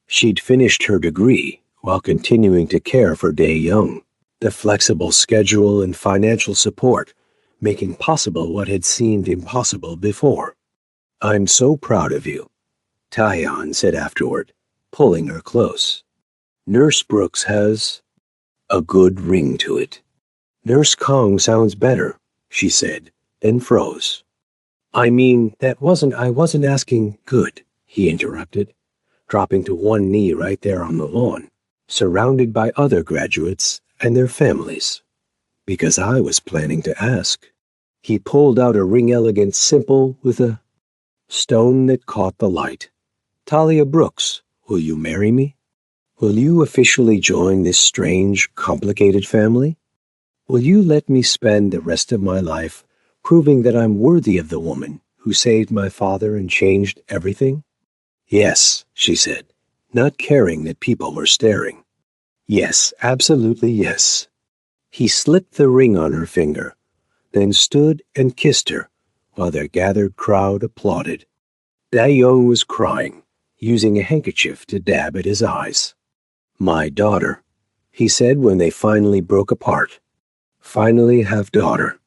A: She'd finished her degree while continuing to care for Tae-young, the flexible schedule and financial support making possible what had seemed impossible before. "I'm so proud of you," Tae-hyun said afterward, pulling her close. "Nurse Brooks has a good ring to it." "Nurse Kong sounds better," she said, then froze. I wasn't asking." "Good," he interrupted, dropping to one knee right there on the lawn, surrounded by other graduates and their families. "Because I was planning to ask." He pulled out a ring elegant simple with a stone that caught the light. "Talia Brooks, will you marry me? Will you officially join this strange, complicated family? Will you let me spend the rest of my life proving that I'm worthy of the woman who saved my father and changed everything?" "Yes," she said, not caring that people were staring. "Yes, absolutely yes." He slipped the ring on her finger, then stood and kissed her while their gathered crowd applauded. Tae-young was crying, using a handkerchief to dab at his eyes. "My daughter," he said when they finally broke apart. "Finally have daughter."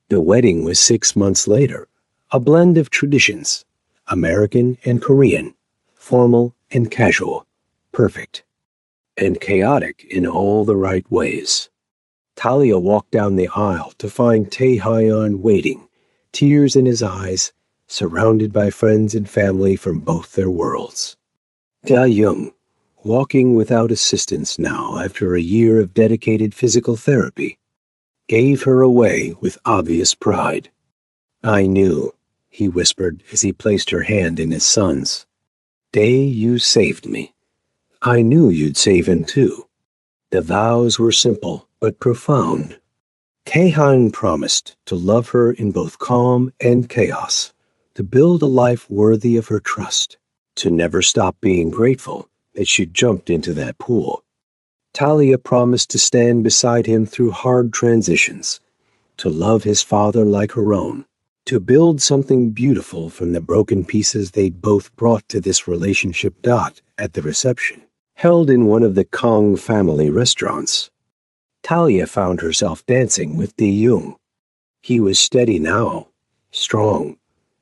A: The wedding was 6 months later, a blend of traditions, American and Korean, formal and casual, perfect. and chaotic in all the right ways. Talia walked down the aisle to find Tae Hyon waiting, tears in his eyes, surrounded by friends and family from both their worlds. Da Young, walking without assistance now after a year of dedicated physical therapy, gave her away with obvious pride. "I knew," he whispered as he placed her hand in his son's. "Day, you saved me. I knew you'd save him too." The vows were simple but profound. Taehan promised to love her in both calm and chaos, to build a life worthy of her trust, to never stop being grateful that she jumped into that pool. Talia promised to stand beside him through hard transitions, to love his father like her own, to build something beautiful from the broken pieces they'd both brought to this relationship. At the reception, held in one of the Kong family restaurants, Talia found herself dancing with Di Young. He was steady now, strong,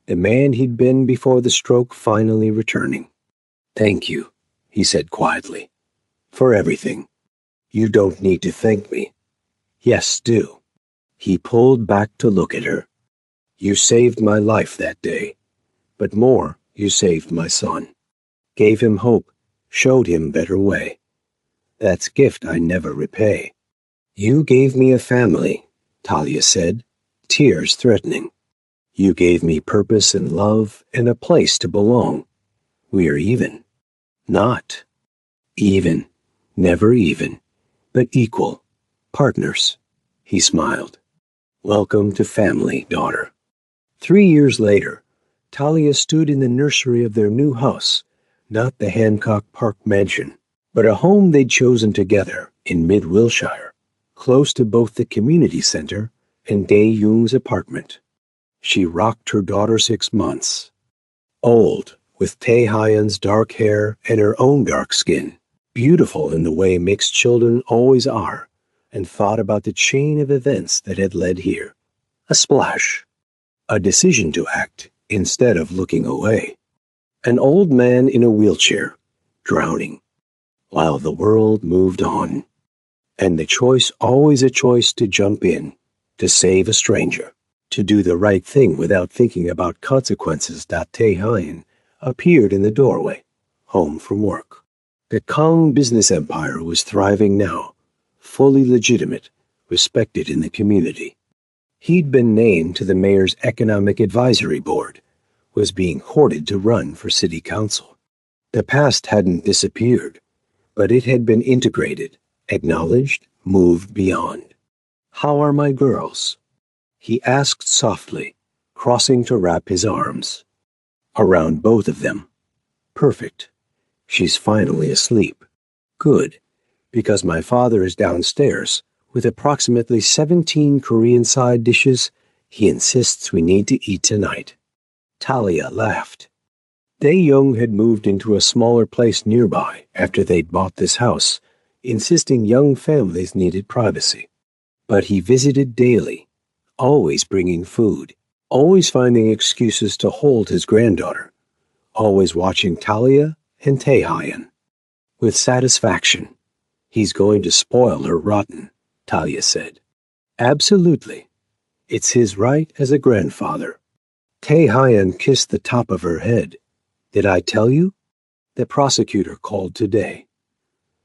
A: the man he'd been before the stroke finally returning. "Thank you," he said quietly, "for everything. You don't need to thank me." "Yes, do." He pulled back to look at her. "You saved my life that day, but more, you saved my son. Gave him hope, showed him better way. That's gift I never repay." "You gave me a family," Talia said, tears threatening. "You gave me purpose and love and a place to belong. We're even." "Not even, never even, but equal, partners," he smiled. "Welcome to family, daughter." 3 years later, Talia stood in the nursery of their new house, not the Hancock Park mansion, but a home they'd chosen together in mid-Wilshire, close to both the community center and Dae Young's apartment. She rocked her daughter 6 months. Old, with Tae Hyun's dark hair and her own dark skin, beautiful in the way mixed children always are, and thought about the chain of events that had led here. A splash. A decision to act instead of looking away. An old man in a wheelchair, drowning, while the world moved on. And the choice always a choice to jump in, to save a stranger, to do the right thing without thinking about consequences. Tae Hyun appeared in the doorway, home from work. The Kong business empire was thriving now, fully legitimate, respected in the community. He'd been named to the mayor's economic advisory board, was being courted to run for city council. The past hadn't disappeared, but it had been integrated, acknowledged, moved beyond. "How are my girls?" he asked softly, crossing to wrap his arms around both of them. "Perfect. She's finally asleep." "Good, because my father is downstairs with approximately 17 Korean side dishes he insists we need to eat tonight." Talia laughed. Dae Young had moved into a smaller place nearby after they'd bought this house, insisting young families needed privacy. But he visited daily, always bringing food, always finding excuses to hold his granddaughter, always watching Talia and Tae Hyun. With satisfaction. "He's going to spoil her rotten," Talia said. "Absolutely. It's his right as a grandfather." Tae Hyun kissed the top of her head. "Did I tell you?" The prosecutor called today.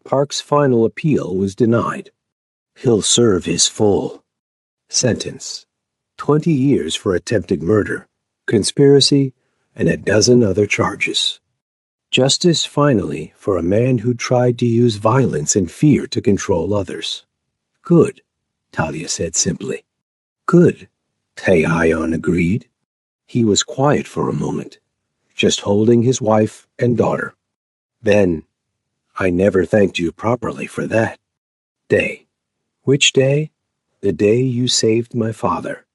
A: Park's final appeal was denied. He'll serve his full sentence. 20 years for attempted murder, conspiracy, and a dozen other charges. Justice finally for a man who tried to use violence and fear to control others. "Good," Talia said simply. "Good," Tae Hyun agreed. He was quiet for a moment, just holding his wife and daughter. Then, "I never thanked you properly for that day." "Which day?" "The day you saved my father.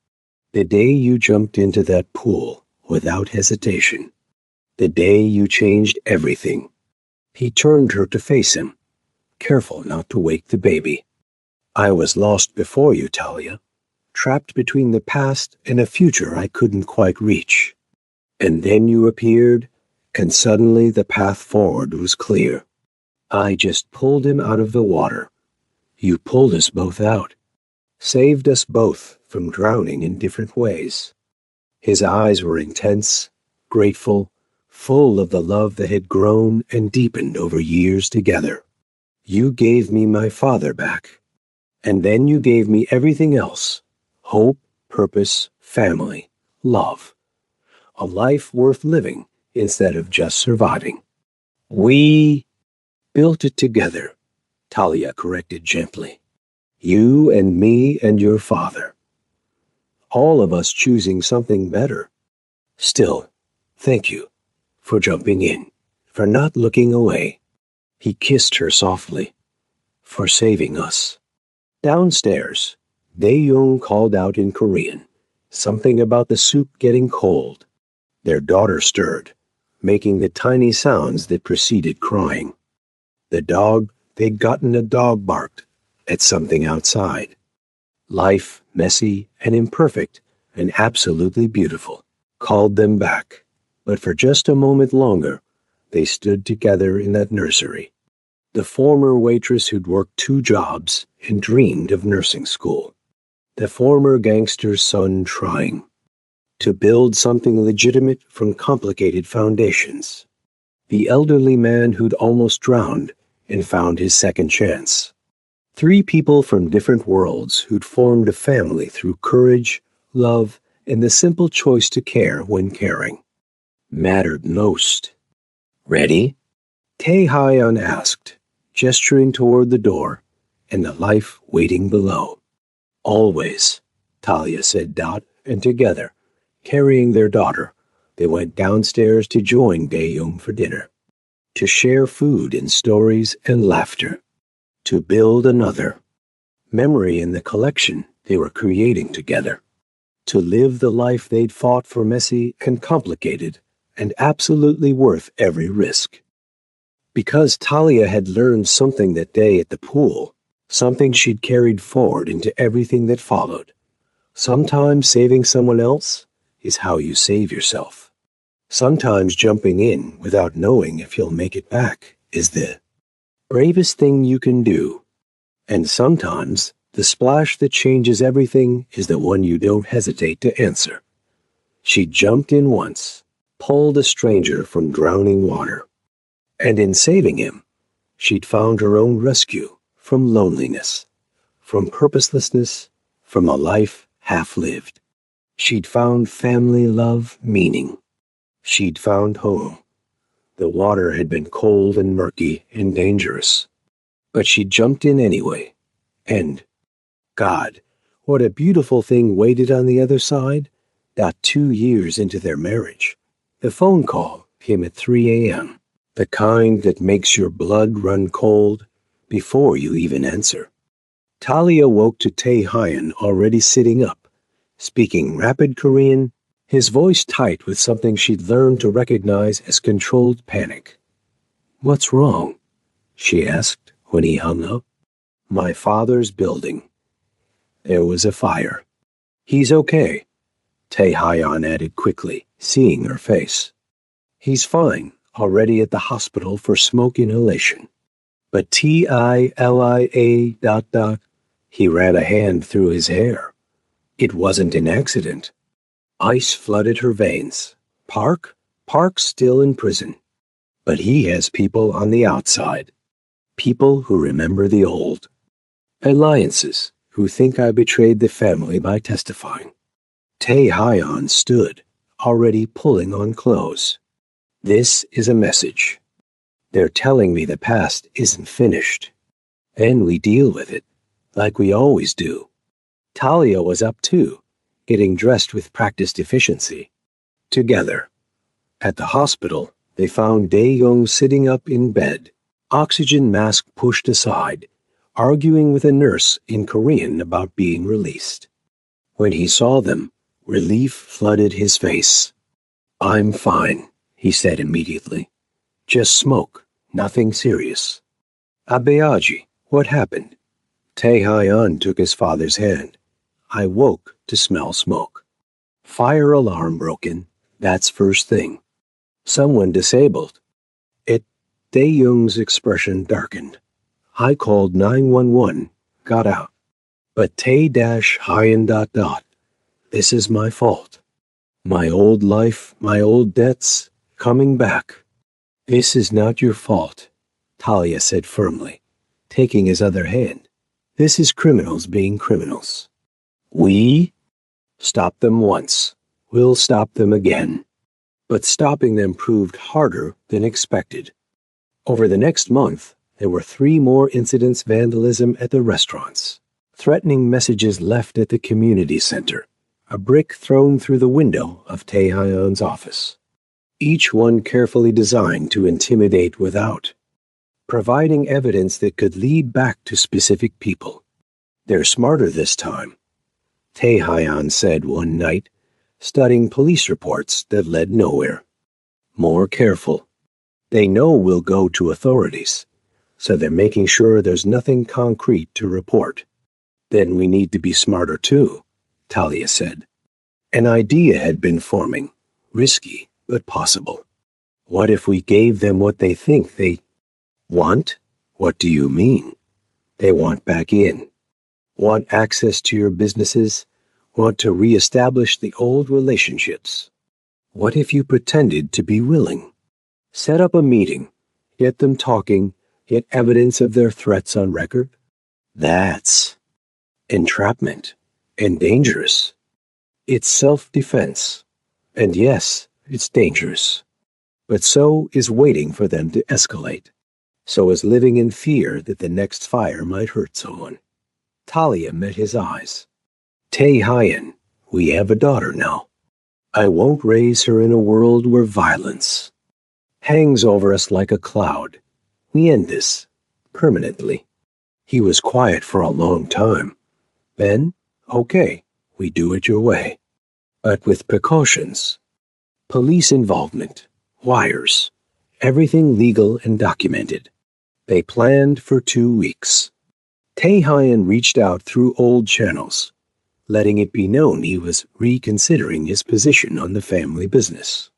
A: The day you jumped into that pool without hesitation. The day you changed everything." He turned her to face him, careful not to wake the baby. "I was lost before you, Talia, trapped between the past and a future I couldn't quite reach. And then you appeared, and suddenly the path forward was clear. I just pulled him out of the water. You pulled us both out. Saved us both from drowning in different ways. His eyes were intense, grateful, full of the love that had grown and deepened over years together. You gave me my father back. And then you gave me everything else. Hope, purpose, family, love. A life worth living instead of just surviving. We built it together, Talia corrected gently. You and me and your father. All of us choosing something better. Still, thank you for jumping in, for not looking away. He kissed her softly, for saving us. Downstairs, Dae-young called out in Korean, something about the soup getting cold. Their daughter stirred, making the tiny sounds that preceded crying. They'd gotten a dog barked at something outside. Life, messy and imperfect and absolutely beautiful, called them back. But for just a moment longer, they stood together in that nursery. The former waitress who'd worked 2 jobs and dreamed of nursing school. The former gangster's son trying to build something legitimate from complicated foundations. The elderly man who'd almost drowned and found his second chance. 3 people from different worlds who'd formed a family through courage, love, and the simple choice to care when caring. Mattered most. Ready? Tae-hyun asked, gesturing toward the door and the life waiting below. Always, Talia said and together, carrying their daughter, they went downstairs to join Dae-young for dinner, to share food and stories and laughter, to build another memory in the collection they were creating together, to live the life they'd fought for messy and complicated and absolutely worth every risk. Because Talia had learned something that day at the pool, something she'd carried forward into everything that followed. Sometimes saving someone else is how you save yourself. Sometimes jumping in without knowing if you'll make it back is the bravest thing you can do. And sometimes the splash that changes everything is the one you don't hesitate to answer. She jumped in once, pulled a stranger from drowning water. And in saving him, she'd found her own rescue from loneliness, from purposelessness, from a life half-lived. She'd found family love meaning. She'd found home. The water had been cold and murky and dangerous. But she jumped in anyway. And, God, what a beautiful thing waited on the other side. Not 2 years into their marriage. The phone call came at 3 a.m., the kind that makes your blood run cold before you even answer. Talia woke to Tae-hyun already sitting up, speaking rapid Korean, his voice tight with something she'd learned to recognize as controlled panic. "What's wrong?" she asked when he hung up. "My father's building. There was a fire." "He's okay," Tae-hyun added quickly, seeing her face. "He's fine, already at the hospital for smoke inhalation." But Tilia ... He ran a hand through his hair. It wasn't an accident. Ice flooded her veins. Park's still in prison. But he has people on the outside. People who remember the old. Alliances who think I betrayed the family by testifying. Tae-hyun stood, already pulling on clothes. This is a message. They're telling me the past isn't finished. And we deal with it, like we always do. Talia was up too, getting dressed with practiced efficiency. Together. At the hospital, they found Dae-young sitting up in bed, oxygen mask pushed aside, arguing with a nurse in Korean about being released. When he saw them, relief flooded his face. "I'm fine," he said immediately. "Just smoke, nothing serious." "Abeaji, what happened?" Tae-hyun took his father's hand. "I woke to smell smoke. Fire alarm broken, that's first thing. Someone disabled. It Tae-young's expression darkened. I called 911, got out. But Tae-Hyen ... This is my fault. My old life, my old debts, coming back. This is not your fault, Talia said firmly, taking his other hand. This is criminals being criminals. We stopped them once. We'll stop them again. But stopping them proved harder than expected. Over the next month, there were 3 more incidents of vandalism at the restaurants. Threatening messages left at the community center. A brick thrown through the window of Tae-Hyen's office. Each one carefully designed to intimidate without, providing evidence that could lead back to specific people. They're smarter this time, Tae-Hyen said one night, studying police reports that led nowhere. More careful. They know we'll go to authorities, so they're making sure there's nothing concrete to report. Then we need to be smarter too, Talia said. An idea had been forming, risky but possible. What if we gave them what they think they want? What do you mean? They want back in. Want access to your businesses? Want to reestablish the old relationships? What if you pretended to be willing? Set up a meeting, get them talking, get evidence of their threats on record? That's entrapment and dangerous. It's self-defense. And yes, it's dangerous. But so is waiting for them to escalate. So is living in fear that the next fire might hurt someone. Talia met his eyes. Tae-Hyen, we have a daughter now. I won't raise her in a world where violence hangs over us like a cloud. We end this permanently. He was quiet for a long time. Then, okay, we do it your way. But with precautions. Police involvement, wires, everything legal and documented. They planned for 2 weeks. Tae-Hyen reached out through old channels, letting it be known he was reconsidering his position on the family business.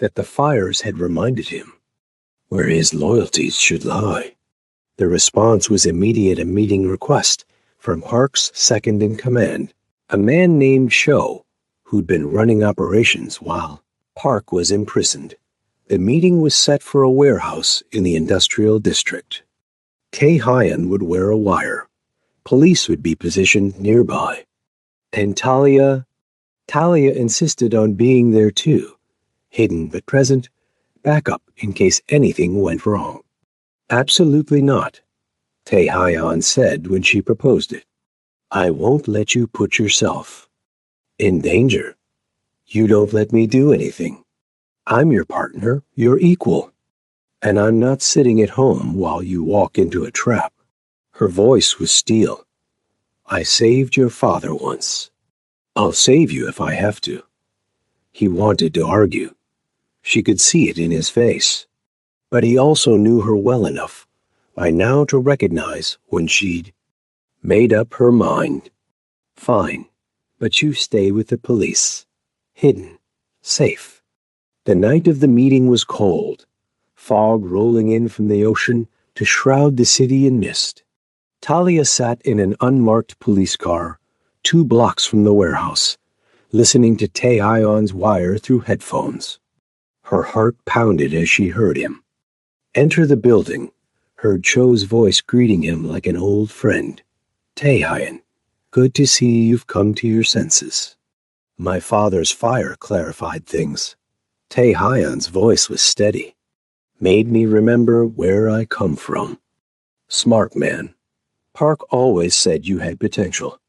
A: That the fires had reminded him where his loyalties should lie. The response was immediate, a meeting request from Park's second-in-command, a man named Cho, who'd been running operations while Park was imprisoned. The meeting was set for a warehouse in the industrial district. Tae-Hyen would wear a wire. Police would be positioned nearby. And Talia insisted on being there too, hidden but present, backup in case anything went wrong. Absolutely not, Tae-Hyen said when she proposed it. I won't let you put yourself in danger. You don't let me do anything. I'm your partner, your equal. And I'm not sitting at home while you walk into a trap. Her voice was steel. I saved your father once. I'll save you if I have to. He wanted to argue. She could see it in his face. But he also knew her well enough by now to recognize when she'd made up her mind. Fine, but you stay with the police. Hidden, safe. The night of the meeting was cold, fog rolling in from the ocean to shroud the city in mist. Talia sat in an unmarked police car 2 blocks from the warehouse, listening to Tae-Hyen's wire through headphones. Her heart pounded as she heard him. Enter the building, heard Cho's voice greeting him like an old friend. Tae-Hyen, good to see you've come to your senses. My father's fire clarified things. Tae-Hyen's voice was steady. Made me remember where I come from. Smart man. Park always said you had potential.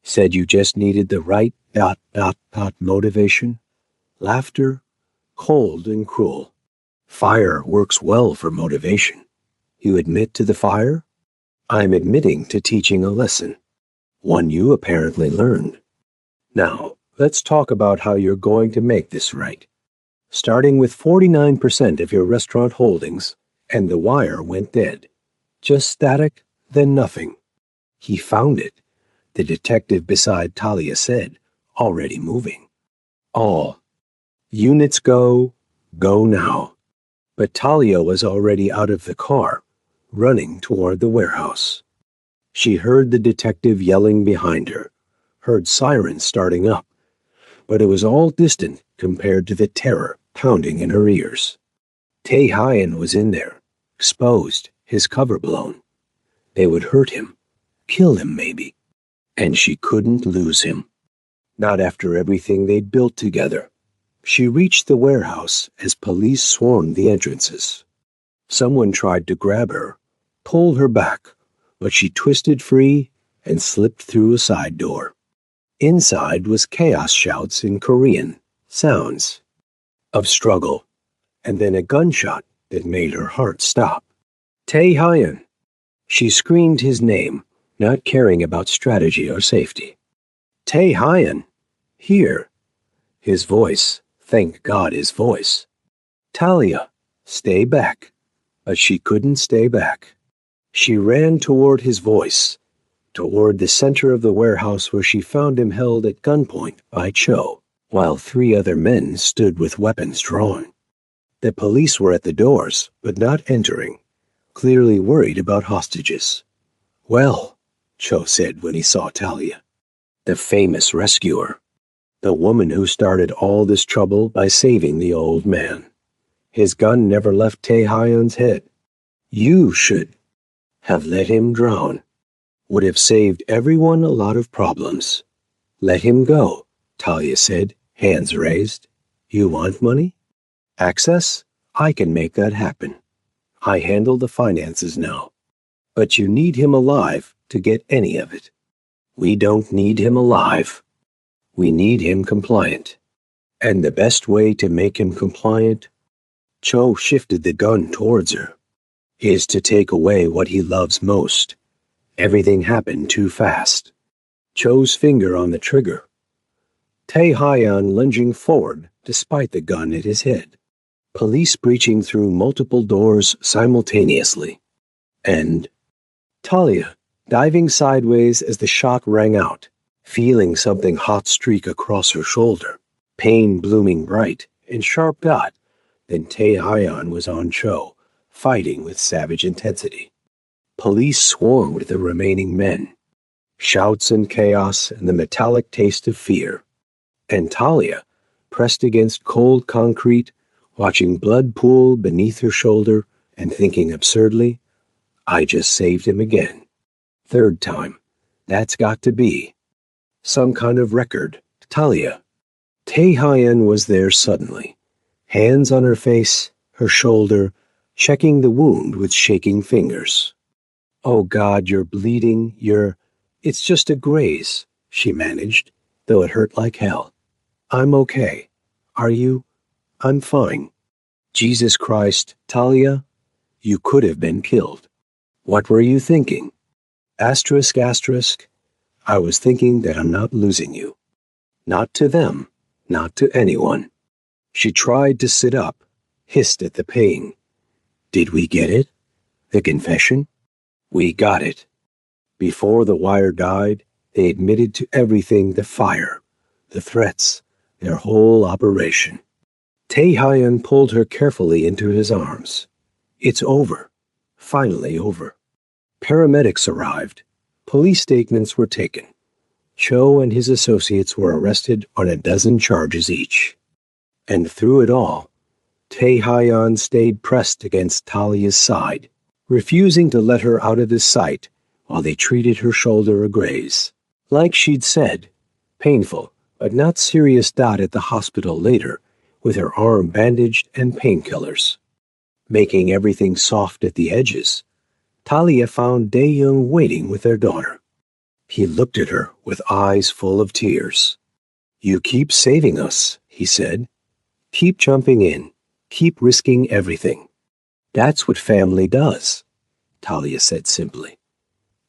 A: Said you just needed the right ... motivation. Laughter, cold and cruel. Fire works well for motivation. You admit to the fire? I'm admitting to teaching a lesson. One you apparently learned. Now, let's talk about how you're going to make this right. Starting with 49% of your restaurant holdings, and the wire went dead. Just static, then nothing. He found it, the detective beside Talia said, already moving. All units go now. But Talia was already out of the car, running toward the warehouse. She heard the detective yelling behind her, heard sirens starting up, but it was all distant compared to the terror pounding in her ears. Tae Hyen was in there, exposed, his cover blown. They would hurt him, kill him maybe, and she couldn't lose him. Not after everything they'd built together. She reached the warehouse as police swarmed the entrances. Someone tried to grab her, pull her back, but she twisted free and slipped through a side door. Inside was chaos shouts in Korean, sounds of struggle, and then a gunshot that made her heart stop. Tae Hyen. She screamed his name, not caring about strategy or safety. Tae Hyen. Here. His voice. Thank God his voice. Talia. Stay back. But she couldn't stay back. She ran toward his voice, toward the center of the warehouse where she found him held at gunpoint by Cho, while 3 other men stood with weapons drawn. The police were at the doors, but not entering, clearly worried about hostages. Well, Cho said when he saw Talia, the famous rescuer, the woman who started all this trouble by saving the old man. His gun never left Tae Hyen's head. You should have let him drown. Would have saved everyone a lot of problems. Let him go, Talia said, hands raised. You want money? Access? I can make that happen. I handle the finances now. But you need him alive to get any of it. We don't need him alive. We need him compliant. And the best way to make him compliant, Cho shifted the gun towards her, is to take away what he loves most. Everything happened too fast. Cho's finger on the trigger. Tae Hyen lunging forward despite the gun at his head. Police breaching through multiple doors simultaneously. And Talia diving sideways as the shot rang out, feeling something hot streak across her shoulder, pain blooming bright and sharp dot. Then Tae Hyen was on Cho, fighting with savage intensity. Police swarmed the remaining men. Shouts and chaos and the metallic taste of fear. And Talia, pressed against cold concrete, watching blood pool beneath her shoulder and thinking absurdly, I just saved him again. 3rd time. That's got to be some kind of record. Talia. Tae Hyen was there suddenly, hands on her face, her shoulder, checking the wound with shaking fingers. Oh God, you're bleeding, It's just a graze, she managed, though it hurt like hell. I'm okay. Are you? I'm fine. Jesus Christ, Talia, you could have been killed. What were you thinking? Asterisk, asterisk. I was thinking that I'm not losing you. Not to them, not to anyone. She tried to sit up, hissed at the pain. Did we get it? The confession? We got it. Before the wire died, they admitted to everything, the fire, the threats, their whole operation. Tae Hyen pulled her carefully into his arms. It's over. Finally over. Paramedics arrived. Police statements were taken. Cho and his associates were arrested on a dozen charges each. And through it all, Tae Hyen stayed pressed against Talia's side, refusing to let her out of his sight while they treated her shoulder a graze. Like she'd said, painful but not serious dot at the hospital later, with her arm bandaged and painkillers. Making everything soft at the edges, Talia found Dae-young waiting with their daughter. He looked at her with eyes full of tears. You keep saving us, he said. Keep jumping in. Keep risking everything. That's what family does, Talia said simply.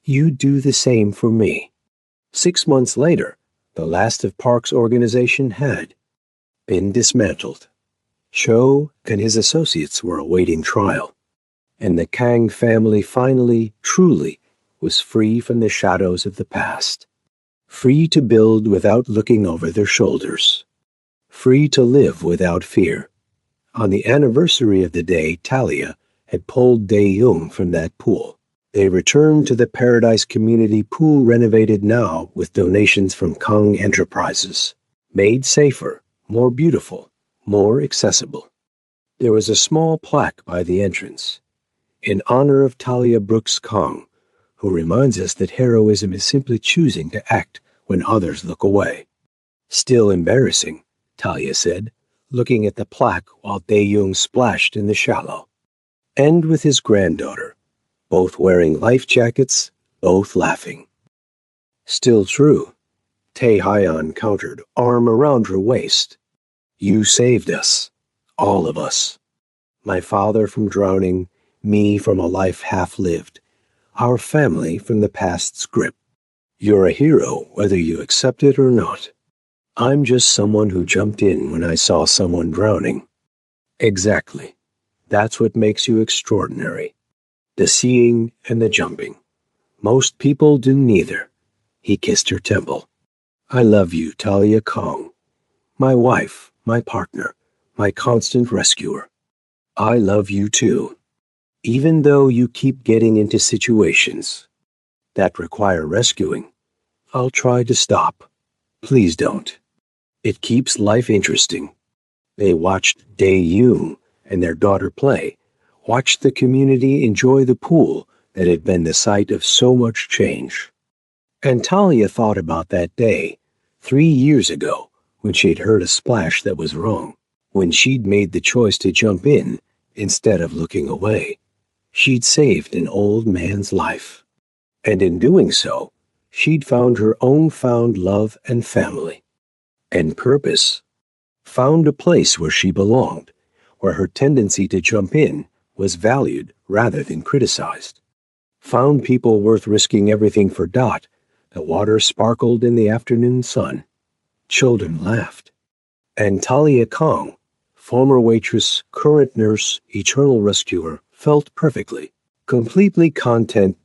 A: You do the same for me. 6 months later, the last of Park's organization had been dismantled. Cho and his associates were awaiting trial, and the Kang family finally, truly, was free from the shadows of the past. Free to build without looking over their shoulders. Free to live without fear. On the anniversary of the day, Talia had pulled Dae-young from that pool. They returned to the Paradise Community Pool, renovated now with donations from Kong Enterprises. Made safer, more beautiful, more accessible. There was a small plaque by the entrance, in honor of Talia Brooks Kong, who reminds us that heroism is simply choosing to act when others look away. Still embarrassing, Talia said, looking at the plaque while Dae-young splashed in the shallow. And with his granddaughter, both wearing life jackets, both laughing. Still true, Tae-hyan countered, arm around her waist. You saved us, all of us. My father from drowning, me from a life half-lived, our family from the past's grip. You're a hero whether you accept it or not. I'm just someone who jumped in when I saw someone drowning. Exactly. That's what makes you extraordinary. The seeing and the jumping. Most people do neither. He kissed her temple. I love you, Talia Kong. My wife, my partner, my constant rescuer. I love you too. Even though you keep getting into situations that require rescuing, I'll try to stop. Please don't. It keeps life interesting. They watched Dae-young and their daughter play, watched the community enjoy the pool that had been the site of so much change. And Talia thought about that day, 3 years ago, when she'd heard a splash that was wrong, when she'd made the choice to jump in instead of looking away. She'd saved an old man's life. And in doing so, she'd found her own found love and family. And purpose. Found a place where she belonged, where her tendency to jump in was valued rather than criticized. Found people worth risking everything for. The water sparkled in the afternoon sun. Children laughed. And Talia Kong, former waitress, current nurse, eternal rescuer, felt perfectly, completely content.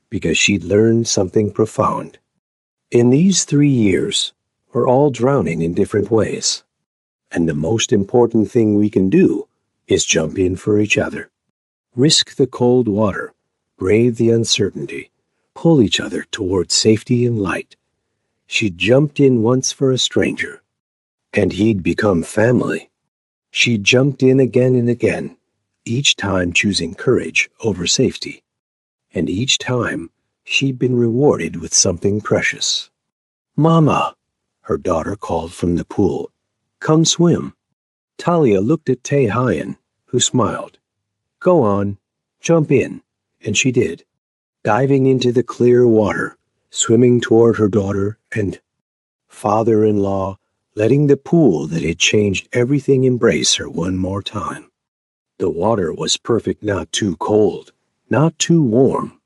A: Because she'd learned something profound. In these 3 years, we're all drowning in different ways. And the most important thing we can do is jump in for each other. Risk the cold water, brave the uncertainty, pull each other toward safety and light. She jumped in once for a stranger, and he'd become family. She jumped in again and again, each time choosing courage over safety. And each time, she'd been rewarded with something precious. Mama, her daughter called from the pool. Come swim. Talia looked at Tae-hyan, who smiled. Go on, jump in. And she did, diving into the clear water, swimming toward her daughter and father-in-law, letting the pool that had changed everything embrace her one more time. The water was perfect, not too cold, not too warm.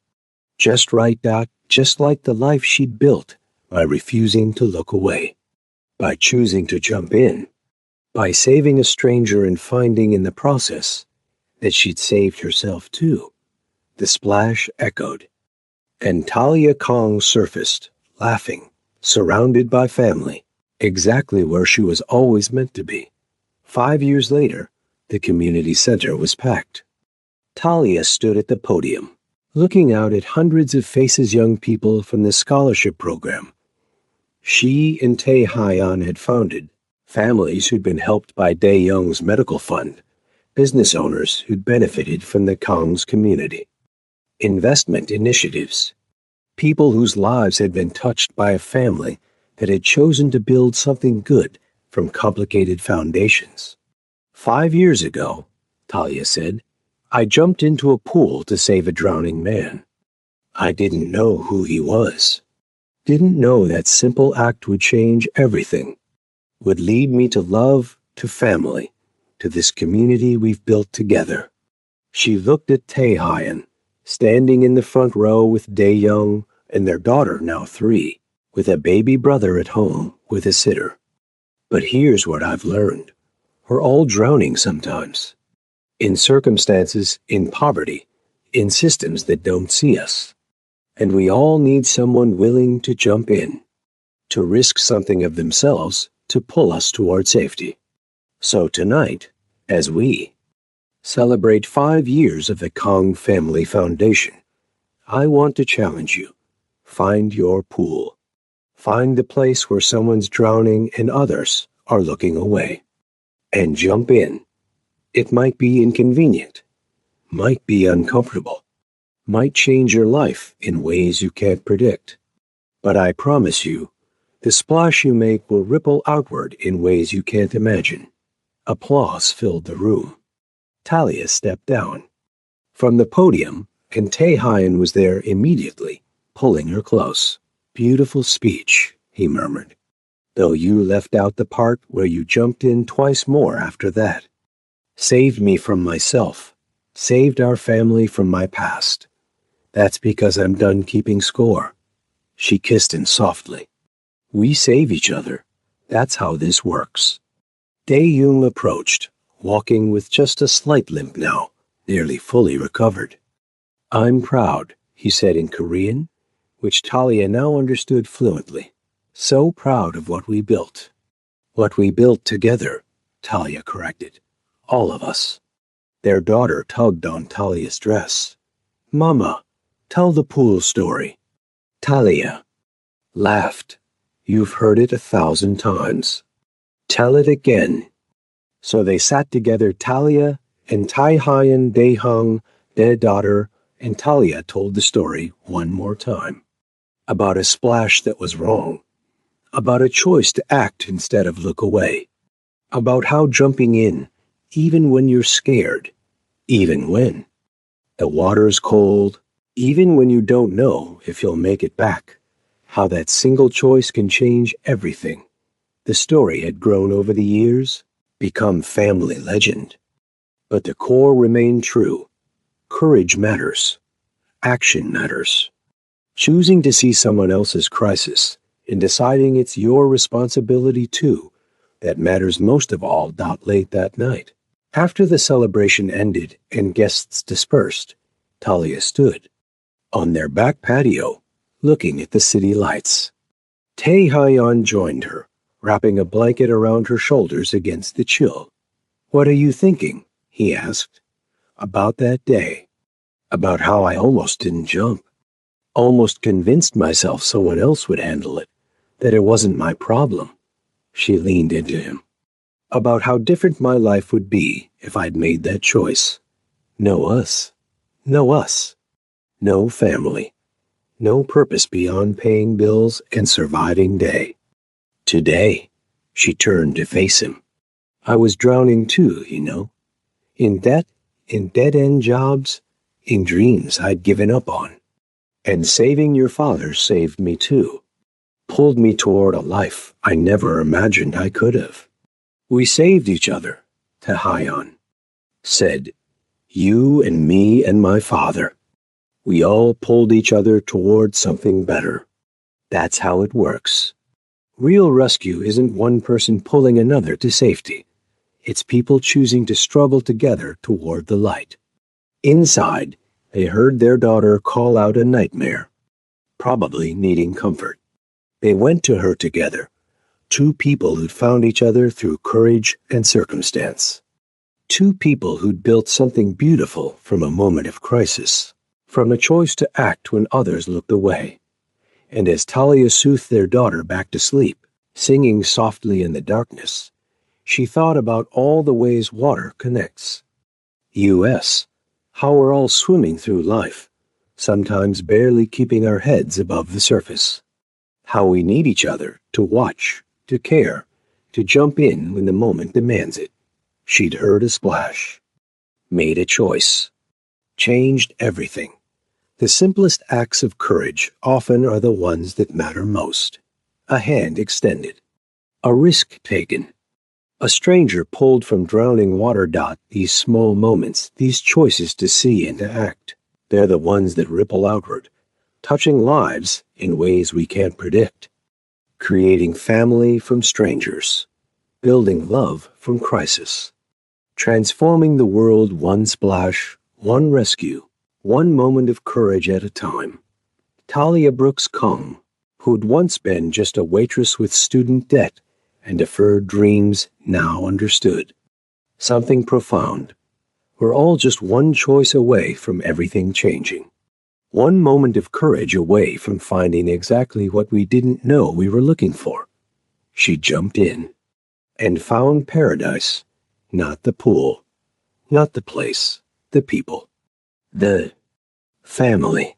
A: Just right, just like the life she'd built by refusing to look away, by choosing to jump in, by saving a stranger and finding in the process that she'd saved herself too. The splash echoed, and Talia Kong surfaced, laughing, surrounded by family, exactly where she was always meant to be. 5 years later, the community center was packed. Talia stood at the podium, looking out at hundreds of faces, young people from the scholarship program she and Tae-hyan had founded, families who'd been helped by Dae-young's medical fund, business owners who'd benefited from the Kong's community, investment initiatives, people whose lives had been touched by a family that had chosen to build something good from complicated foundations. 5 years ago, Talia said, I jumped into a pool to save a drowning man. I didn't know who he was. Didn't know that simple act would change everything, would lead me to love, to family, to this community we've built together. She looked at Tae-hyan, standing in the front row with Dae-young and their daughter, now 3, with a baby brother at home with a sitter. But here's what I've learned. We're all drowning sometimes. In circumstances, in poverty, in systems that don't see us. And we all need someone willing to jump in, to risk something of themselves to pull us toward safety. So tonight, As we celebrate 5 years of the Kong Family Foundation, I want to challenge you. Find your pool. Find the place where someone's drowning and others are looking away. And jump in. It might be inconvenient, might be uncomfortable, might change your life in ways you can't predict. But I promise you, the splash you make will ripple outward in ways you can't imagine. Applause filled the room. Talia stepped down. From the podium, Kente Hyan was there immediately, pulling her close. Beautiful speech, he murmured, though you left out the part where you jumped in twice more after that. Saved me from myself, saved our family from my past. That's because I'm done keeping score. She kissed him softly. We save each other. That's how this works. Dae-young approached, walking with just a slight limp now, nearly fully recovered. I'm proud, he said in Korean, which Talia now understood fluently. So proud of what we built. What we built together, Talia corrected. All of us. Their daughter tugged on Talia's dress. Mama, tell the pool story. Talia laughed. You've heard it 1,000 times. Tell it again. So they sat together, Talia and Tai Hyan, Dae-hung, their daughter, and Talia told the story one more time. About a splash that was wrong. About a choice to act instead of look away. About how jumping in, even when you're scared, even when the water's cold, even when you don't know if you'll make it back, how that single choice can change everything. The story had grown over the years, become family legend. But the core remained true. Courage matters. Action matters. Choosing to see someone else's crisis and deciding it's your responsibility too, that matters most of all. Late that night. After the celebration ended and guests dispersed, Talia stood on their back patio, looking at the city lights. Tae Hyan joined her, wrapping a blanket around her shoulders against the chill. What are you thinking? He asked. About that day. About how I almost didn't jump. Almost convinced myself someone else would handle it, that it wasn't my problem. She leaned into him. About how different my life would be if I'd made that choice. No us. No us. No family. No purpose beyond paying bills and surviving day. Today, she turned to face him. I was drowning too, you know. In debt, in dead-end jobs, in dreams I'd given up on. And saving your father saved me too. Pulled me toward a life I never imagined I could have. We saved each other, Tae Hyan said. You and me and my father. We all pulled each other toward something better. That's how it works. Real rescue isn't one person pulling another to safety. It's people choosing to struggle together toward the light. Inside, they heard their daughter call out a nightmare, probably needing comfort. They went to her together, two people who'd found each other through courage and circumstance. Two people who'd built something beautiful from a moment of crisis, from a choice to act when others looked away. And as Talia soothed their daughter back to sleep, singing softly in the darkness, she thought about all the ways water connects. U.S., how we're all swimming through life, sometimes barely keeping our heads above the surface. How we need each other to watch, to care, to jump in when the moment demands it. She'd heard a splash, made a choice, changed everything. The simplest acts of courage often are the ones that matter most. A hand extended, a risk taken, a stranger pulled from drowning water. These small moments, these choices to see and to act, they're the ones that ripple outward, touching lives in ways we can't predict, creating family from strangers, building love from crisis, transforming the world one splash, one rescue, one moment of courage at a time. Talia Brooks Kong, who'd once been just a waitress with student debt and deferred dreams, now understood. something profound. We're all just one choice away from everything changing. One moment of courage away from finding exactly what we didn't know we were looking for. She jumped in and found paradise, not the pool, not the place, the people, the family,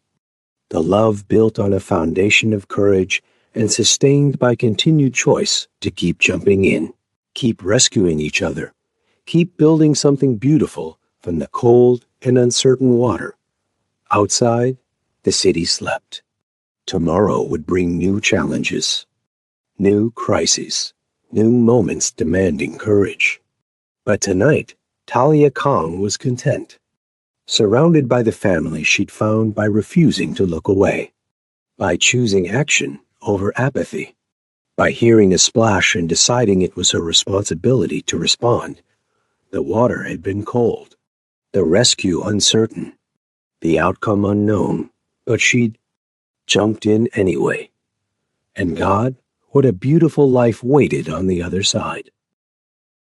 A: the love built on a foundation of courage and sustained by continued choice to keep jumping in, keep rescuing each other, keep building something beautiful from the cold and uncertain water. Outside, the city slept. Tomorrow would bring new challenges, new crises, new moments demanding courage. But tonight, Talia Kong was content, surrounded by the family she'd found by refusing to look away, by choosing action over apathy, by hearing a splash and deciding it was her responsibility to respond. The water had been cold, the rescue uncertain, the outcome unknown, but she'd jumped in anyway. And God, what a beautiful life waited on the other side.